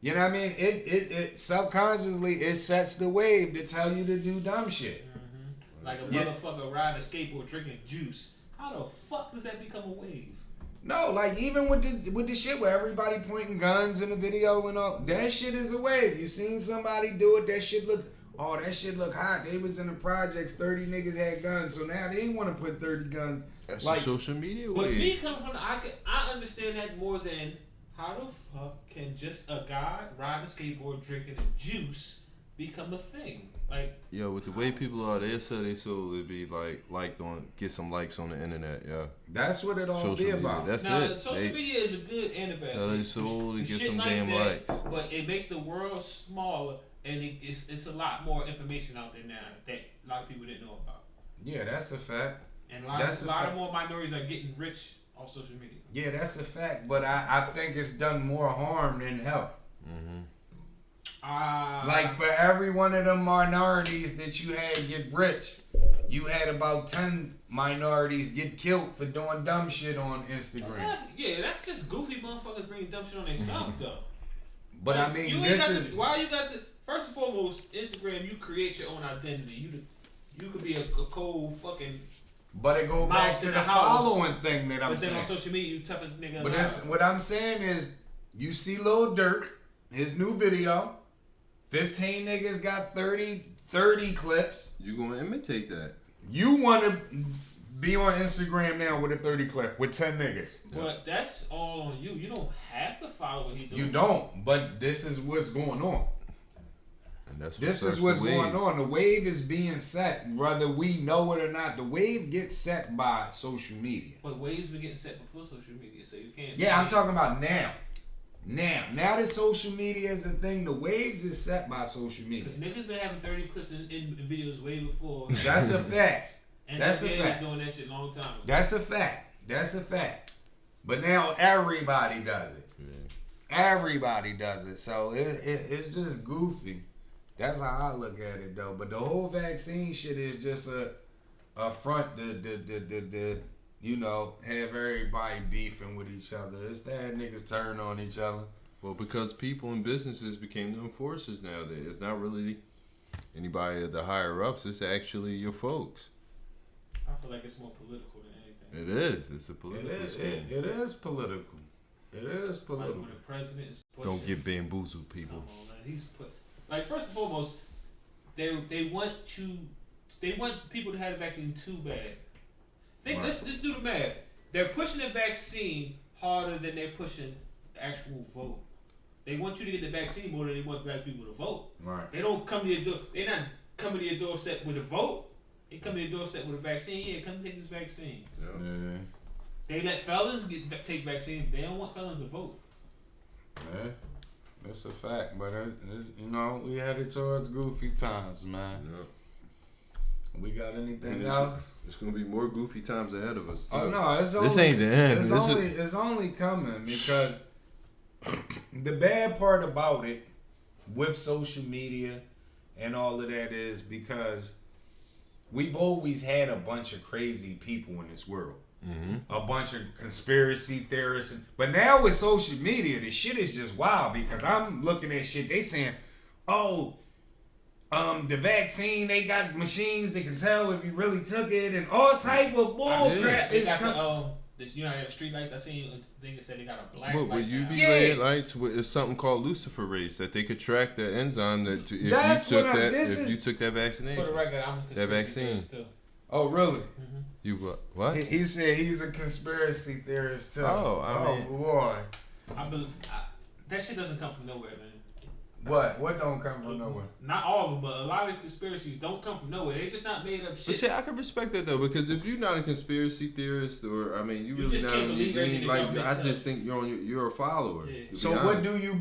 You know what I mean? It subconsciously it sets the wave to tell you to do dumb shit. Mm-hmm. Like a motherfucker riding a skateboard drinking juice. How the fuck does that become a wave? No, like even with the shit where everybody pointing guns in the video and all, that shit is a wave. You seen somebody do it? That shit look hot. They was in the projects, 30 niggas had guns, so now they want to put 30 guns. That's like, a social media But wave. me coming from I understand that more than how the fuck can just a guy riding a skateboard drinking a juice become a thing? Like, yo, with the way people are, they sell their soul to be get some likes on the internet, yeah. That's what it all social be media, about. That's now, it. social media is a good and a bad sell thing. their soul to get Shit some like damn that, likes. But it makes the world smaller, and it's a lot more information out there now that a lot of people didn't know about. Yeah, that's a fact. And a lot of more minorities are getting rich off social media. Yeah, that's a fact. But I think it's done more harm than help. Mm-hmm. Like for every one of them minorities that you had get rich, you had about 10 minorities get killed for doing dumb shit on Instagram. Yeah, that's just goofy motherfuckers bringing dumb shit on themselves though. But like, I mean, why you got the first and foremost, Instagram, you create your own identity. You could be a cold fucking. But it go back to the following thing that I'm saying. But then on social media, you toughest nigga. But what I'm saying is, you see Lil Durk, his new video, 15 niggas got 30 clips. You gonna imitate that? You want to be on Instagram now with a 30 clip with 10 niggas. But that's all on you. You don't have to follow what he doing. You don't. But this is what's going on. And that's This is what's going on. The wave is being set, whether we know it or not. The wave gets set by social media. But waves been getting set before social media, so you can't. Yeah, I'm talking about now. Now that social media is a thing, the waves is set by social media. Because niggas been having 30 clips in videos way before. That's a fact. And that's a NBA fact. was doing that shit a long time ago. That's a fact. But now everybody does it. Yeah. Everybody does it. So it's just goofy. That's how I look at it though. But the whole vaccine shit is just a front to have everybody beefing with each other. It's that niggas turn on each other. Well, because people and businesses became the enforcers nowadays. It's not really anybody at the higher ups. It's actually your folks. I feel like it's more political than anything. It is. It's a political scheme. It is political. It is political. Like when the president is pushing. Don't get bamboozled, people. Come on, man. He's put. Like first and foremost, they want people to have the vaccine too bad. Let's do the math. They're pushing the vaccine harder than they're pushing the actual vote. They want you to get the vaccine more than they want black people to vote. Right. They don't come to your door. They're not coming to your doorstep with a vote. They come to your doorstep with a vaccine. Yeah, come take this vaccine. Yeah. They let felons take vaccine. They don't want felons to vote. Yeah. That's a fact, but we headed towards goofy times, man. Yeah. We got anything else? It's gonna be more goofy times ahead of us. Oh no, this ain't the end. It's only coming because the bad part about it with social media and all of that is because we've always had a bunch of crazy people in this world. Mm-hmm. A bunch of conspiracy theorists. But now with social media, the shit is just wild because I'm looking at shit. They saying, the vaccine, they got machines that can tell if you really took it and all type of bullcrap. They got the street lights. I seen a thing that said they got a black light. But with UV red lights, it's something called luciferase that they could track the enzyme that if you took that vaccination. For the record, I'm a that vaccine. Too. Oh really? Mm-hmm. You what? He said he's a conspiracy theorist too. Oh, I mean, boy. That shit doesn't come from nowhere, man. What don't come from nowhere? Not all of them, but a lot of these conspiracies don't come from nowhere. They just not made up shit. But see, I can respect that though, because if you're not a conspiracy theorist, or I mean, you really just not can't on believe your everything game. the Like, government I tells just think you're a follower. Yeah. So what do you?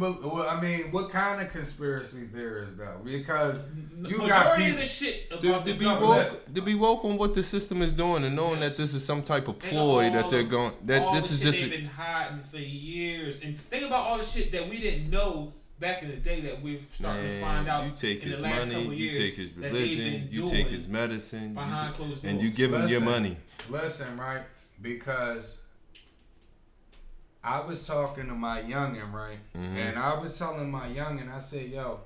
I mean, what kind of conspiracy theorists though? Because you got majority people. of the shit about To the be government. woke, to be woke on what the system is doing, and knowing that this is some type of Think ploy of that all they're of- going. That all this the is shit just. they've been hiding for years, and think about all the shit that we didn't know back in the day that we're starting to find out. You take in his the last money, couple you years take his that they've religion, been you doing take his medicine, behind closed and doors. you give him your Listen. money. Listen, right? Because I was talking to my youngin', right? Mm-hmm. And I was telling my youngin', I said, yo,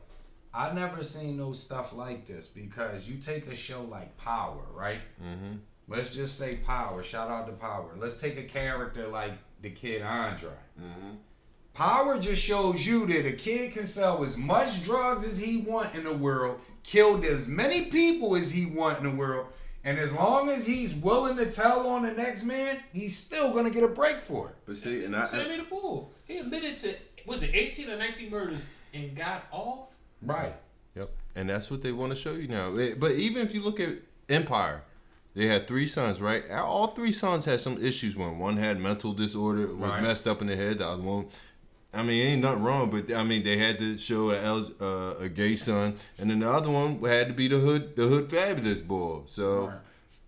I never seen no stuff like this, because you take a show like Power, right? Mm-hmm. Let's just say Power. Shout out to Power. Let's take a character like the kid Andre. Mm-hmm. Power just shows you that a kid can sell as much drugs as he want in the world, killed as many people as he want in the world, and as long as he's willing to tell on the next man, he's still gonna get a break for it. But see, and Sammy the Bull, he admitted to, was it 18 or 19 murders and got off? Right. Yep. And that's what they want to show you now. But even if you look at Empire, they had 3 sons, right? All 3 sons had some issues. One had mental disorder, was Right. messed up in the head. The other one, I mean, ain't nothing wrong, but I mean, they had to show a gay son, and then the other one had to be the hood fabulous boy. So, Right.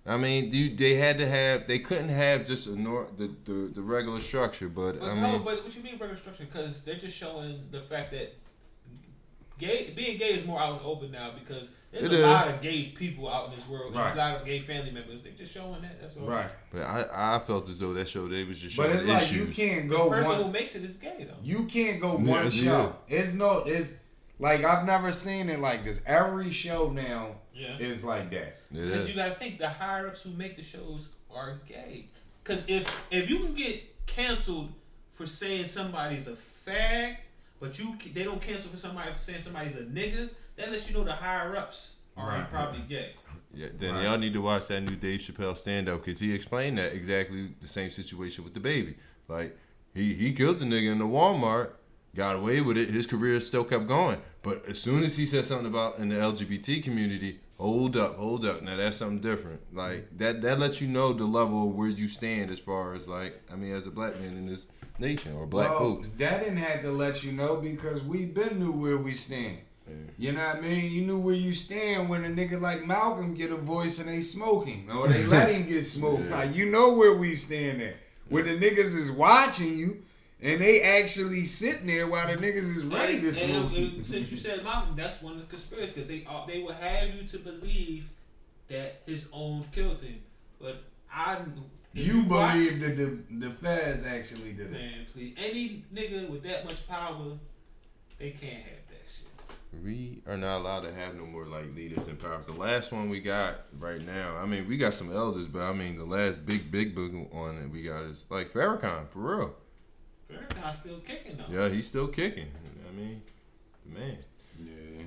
I mean, they couldn't have just the regular structure. But But I no, mean, but what you mean regular structure? Because they're just showing the fact that being gay is more out in the open now, because there's It a is. lot of gay people out in this world, Right. and a lot of gay family members. They're just showing that. That's all. Right. but I felt as though that show they was just showing But it's issues. like you can't The go person one. who makes it is gay though. You can't go Yeah, one yeah. show. It's like I've never seen it like this. Every show now Yeah. is like that. It Because is. you gotta think the higher ups who make the shows are gay. Because if you can get canceled for saying somebody's a fag, but they don't cancel for somebody for saying somebody's a nigga, that lets you know the higher ups are Right. probably gay. Yeah, then Right. y'all need to watch that new Dave.Chappelle stand-up, because he explained that exactly the same situation with the baby. Like, he killed the nigga in the Walmart, got away with it, his career still kept going. But as soon as he said something about in the LGBT community, hold up. Now that's something different. Like, that lets you know the level of where you stand as far as, like, I mean, as a black man in this nation, or black folks. That didn't have to let you know, because we been knew where we stand. Yeah. You know what I mean? You knew where you stand when a nigga like Malcolm get a voice and they smoking, or they let him get smoked. Yeah. Like, you know where we stand at. Where the niggas is watching you, and they actually sitting there while the niggas is ready to smoke. And since you said Malcolm, that's one of the conspiracies, because they will have you to believe that his own killed him. But if You watch- believe that the feds actually did it. Man, please. Any nigga with that much power, they can't have that shit. We are not allowed to have no more like leaders in power. The last one we got right now, I mean, we got some elders, but I mean, the last big one that we got is like Farrakhan, for real. Farrakhan's still kicking though. Yeah, he's still kicking. I mean, man. Yeah.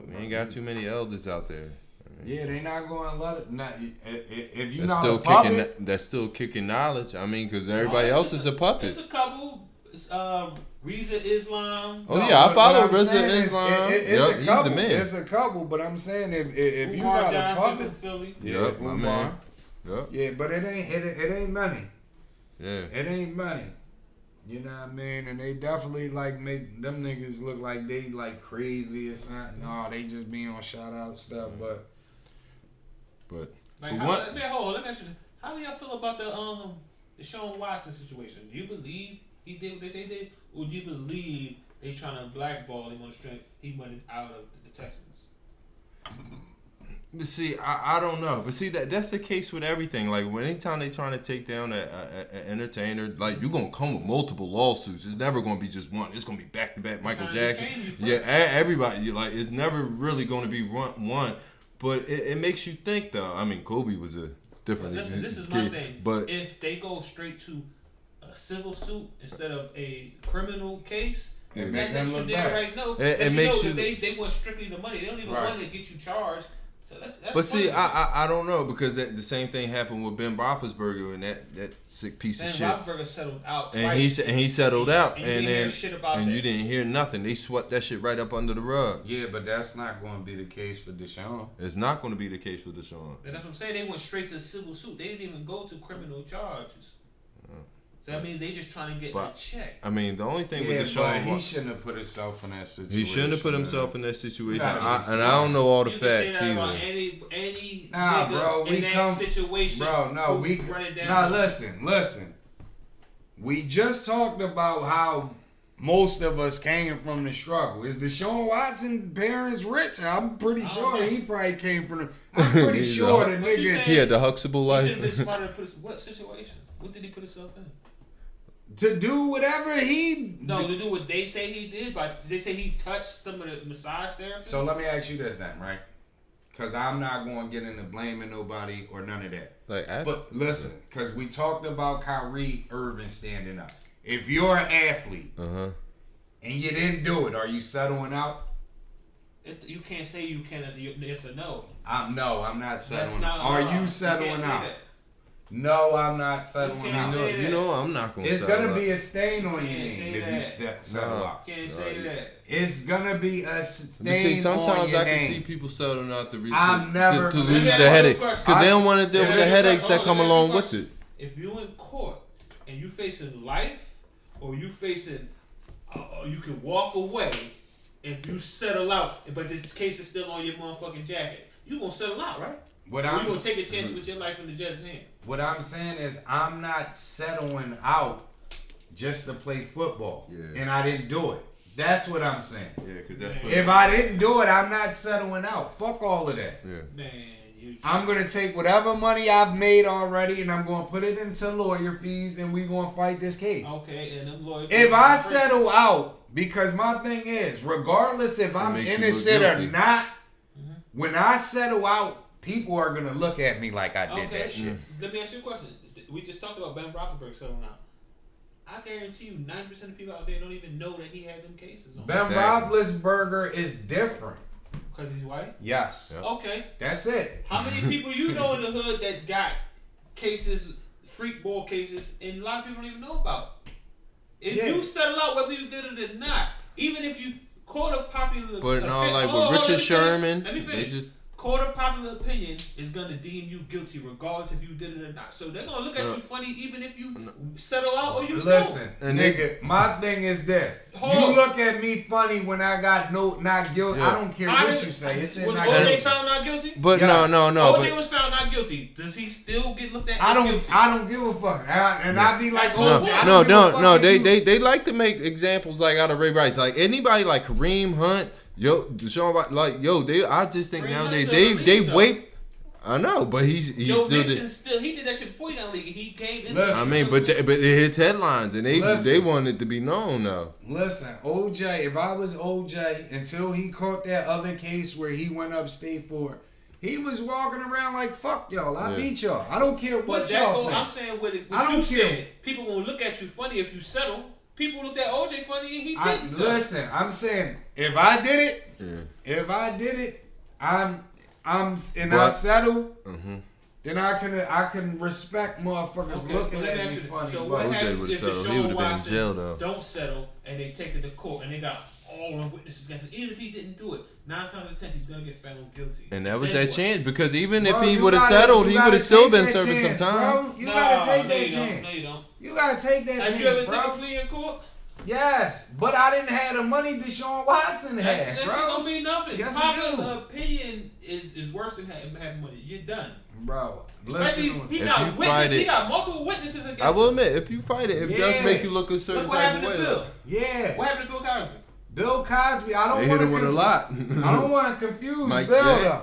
We ain't got too many elders out there. I mean, Yeah, they not going to let it. Not, if you that's not still a puppet, kicking. That's still kicking knowledge. I mean, because everybody else is a puppet. It's a couple. It's Reza Islam. Oh no, yeah, I but follow what I'm Reza saying is, Islam. it's Yep, a he's couple. the man. It's a couple, but I'm saying if you Umar not a Johnson puppet, from Philly. Yep, my man. Yep. Yeah, but it ain't money. Yeah. It ain't money. You know what I mean? And they definitely like make them niggas look like they like crazy or something. No, they just be on shout out stuff, but But Like, But how, what- let me ask you, how do y'all feel about the Sean Watson situation? Do you believe he did what they say he did, or do you believe they trying to blackball him on the strength he went out of the Texans? But see, I don't know. But see, that's the case with everything. Like, when anytime they trying to take down an entertainer, like, you're going to come with multiple lawsuits. It's never going to be just one. It's going to be back-to-back Michael trying to Jackson. defame you Yeah, first. everybody. Like, it's never really going to be one. But it makes you think, though. I mean, Kobe was a different Listen, this is kid. my thing. But if they go straight to a civil suit instead of a criminal case, It that make them lets you look there bad. right now. It makes you- They want strictly the money. They don't even Right. want to get you charged. So that's But see, funny. I don't know because the same thing happened with Ben Roethlisberger and that sick piece of shit. Ben Roethlisberger settled out And twice. he settled out, and you didn't hear shit about that. you didn't hear nothing. They swept that shit right up under the rug. Yeah, but that's not going to be the case for Deshaun. It's not going to be the case with Deshaun. But that's what I'm saying. They went straight to civil suit. They didn't even go to criminal charges. So that means they just trying to get a check. I mean, the only thing with But Deshaun, he shouldn't have put himself in that situation. he shouldn't have put himself in that situation. Nah, And I don't know all the You facts can say that about either. any Nah, nigga bro, in we that come, situation. bro. No, we run it down. Nah, listen. We just talked about how most of us came from the struggle. Is Deshaun Watson parents rich? I'm pretty sure he probably came from the. I'm pretty sure the What you nigga. saying? He had the Huxtable He life. should have been smarter to put what situation? What did he put himself in? To do whatever he. No, to do what they say he did, but they say he touched some of the massage therapists. So let me ask you this then, right? Because I'm not going to get into blaming nobody or none of that. But listen, because we talked about Kyrie Irving standing up. If you're an athlete and you didn't do it, are you settling out? You can't say you can. Yes or no. I'm not settling That's out. not. Are you settling out? That. No, I'm not settling You can't out. say You know I'm not going to It's going to be a stain on your Can't name say if you that. settle out. Can't say that. It's going to be a You stain see, on sometimes your I can name. see people settling out to I'm never to gonna lose the settle. headache because they don't want to deal with the headaches that come along with it. If you in court and you facing life, or you facing, you can walk away. If you settle out, but this case is still on your motherfucking jacket, you gonna settle out, right? Or you gonna take a chance with your life in the judge's hand? What I'm saying is I'm not settling out just to play football. Yeah. And I didn't do it. That's what I'm saying. Yeah, because that's If I didn't do it, I'm not settling out. Fuck all of that. Yeah. Man, I'm going to take whatever money I've made already and I'm going to put it into lawyer fees and we're going to fight this case. Okay, and them lawyers. If I settle out, because my thing is, regardless if I'm makes you innocent look or guilty. not, when I settle out, people are going to look at me like I did Okay, that shit. let me ask you a question. We just talked about Ben Roethlisberger settling out. I guarantee you 90% of people out there don't even know that he had them cases on. Ben Roethlisberger is different. Because he's white? Yes. Yep. Okay. That's it. How many people you know in the hood that got cases, freak ball cases, and a lot of people don't even know about? If you settle out, whether you did it or not, even if you court of popular But no, opinion, like with Richard Sherman, let me they finish. just Court of popular opinion is going to deem you guilty regardless if you did it or not. So they're going to look at you funny even if you settle out or you Listen, And nigga, my thing is this. Hold You on. look at me funny when I got not guilty. Yeah. I don't care what you say. It's was not OJ guilty. found not guilty? But Yes. no. OJ But was found not guilty. Does he still get looked at I as guilty? don't give a fuck. I be like, That's oh, no, I don't give a fuck no. if you- They like to make examples like out of Ray Rice, like anybody like Kareem Hunt, Deshaun, like I just think Kareem nowadays Hunt's still in the they league, wait. I know, but he's Joe still. Mixon he did that shit before he got in the league. He came in. Listen. I mean, but it hits headlines, and they Listen. want it to be known now. Listen, OJ, if I was OJ, until he caught that other case where he went upstate for it, he was walking around like, fuck y'all, I beat y'all. I don't care But what that y'all goes, think. I'm saying what I don't you care. said. People gonna look at you funny if you settle. People looked at OJ funny and he didn't settle. Listen, I'm saying, if I did it, I settle, then I can respect motherfuckers Okay, looking but let me at ask me you, funny. so but- what OJ happens would've if settled. He Deshaun would've been in Watson jail, though. don't settle and they take it to court and they got all the witnesses against him? Even if he didn't do it, 9 times out of 10 he's gonna get found guilty. And that was Then that what? chance because even if Bro, he you would have gotta- settled, you he gotta would have still take been that serving chance, some time. Bro. You gotta take no, that you chance. don't. No, you don't. You gotta take that Have chance, you ever bro. taken a plea in court? Yes, but I didn't have the money Deshaun Watson had, That shit bro. don't mean nothing. Yes, it Popular do. opinion is worse than having money. You're done. Bro, Especially listen. he If got you witnesses. fight He it- got multiple witnesses against I will him. admit, if you fight it, it Yeah. does make you look a certain Look what type happened of to way. Bill. Yeah, What happened to Bill Cosby? Bill Cosby. I don't They want hit to him with a lot. I don't want to confuse Mike Bill. Jack. Though.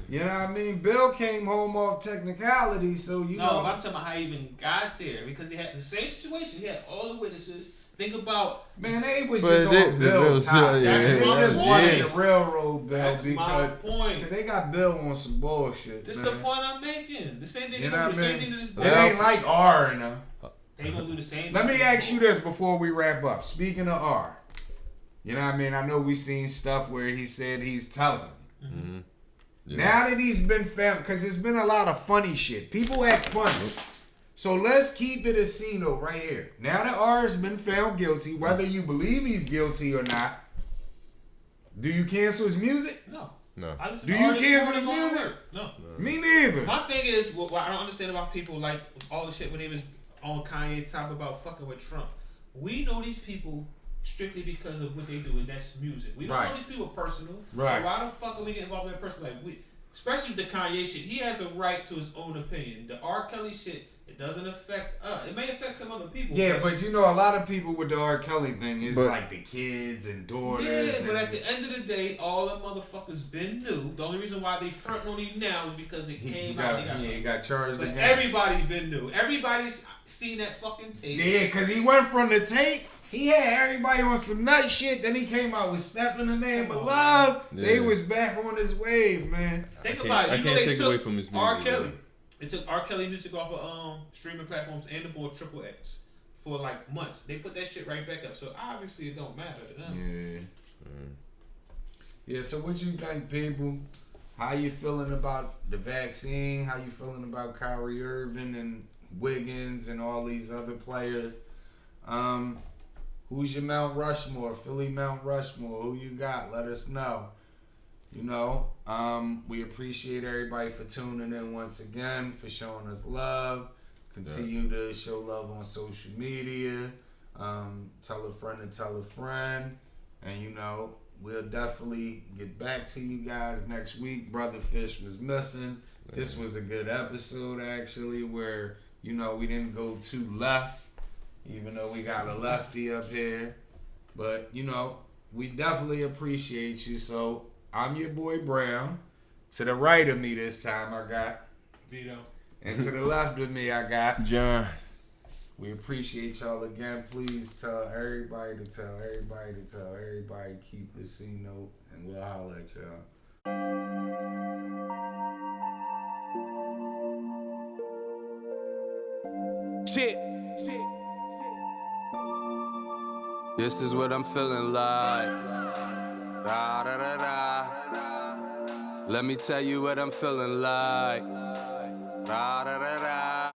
You know what I mean? Bill came home off technicality, so you No, know. but I'm talking about how he even got there because he had the same situation. He had all the witnesses. Think about Man, they was But just they- on the Bill Bill's- top. yeah, They yeah, just yeah. wanted to railroad Bill that's my because point. they got Bill on some bullshit. This is man. the point I'm making. The same thing. You They know gonna do what the I same mean? thing to this. It ain't like R in them. They gonna do the same. Let thing me to ask this you this before we wrap up. Speaking of R, you know what I mean? I know we seen stuff where he said he's telling. Now that he's been found, because there's been a lot of funny shit. People act funny. So let's keep it a C note right here. Now that R has been found guilty, whether you believe he's guilty or not, do you cancel his music? No. No. Do you cancel his music? No. Me neither. My thing is, what I don't understand about people like all the shit when they was on Kanye talk about fucking with Trump. We know these people strictly because of what they do, and that's music. We don't know these people personal. Right. So why the fuck are we getting involved in their personal life? Especially with the Kanye shit, he has a right to his own opinion. The R. Kelly shit, it doesn't affect us. It may affect some other people. Yeah, but you know, a lot of people with the R. Kelly thing is like the kids and daughters. Yeah, but at the end of the day, all them motherfuckers been new. The only reason why they fronting on you now is because they came out. He got charged but again. everybody been new. Everybody's seen that fucking tape. Yeah, because he went from the tape. He had everybody on some nut shit. Then he came out with Step in the Name of Love. Yeah. They was back on his wave, man. Think about it. I can't take away from his music. R. Kelly. It took R. Kelly music off of streaming platforms and the boy Triple X for like months. They put that shit right back up. So obviously it don't matter to them. Yeah. Yeah. So what you think, people? How you feeling about the vaccine? How you feeling about Kyrie Irving and Wiggins and all these other players? Who's your Mount Rushmore? Philly Mount Rushmore. Who you got? Let us know. You know, we appreciate everybody for tuning in once again, for showing us love. Continue to show love on social media. Tell a friend to tell a friend. And, you know, we'll definitely get back to you guys next week. Brother Fish was missing. This was a good episode, actually, where, you know, we didn't go too left. Even though we got a lefty up here. But, you know, we definitely appreciate you. So, I'm your boy Brown. To the right of me this time, I got Vito. And to the left of me, I got John. We appreciate y'all again. Please tell everybody to tell everybody to tell everybody. Keep the C note, and we'll holler at y'all. Shit. This is what I'm feeling like. Da, da, da, da. Let me tell you what I'm feeling like. Da, da, da, da.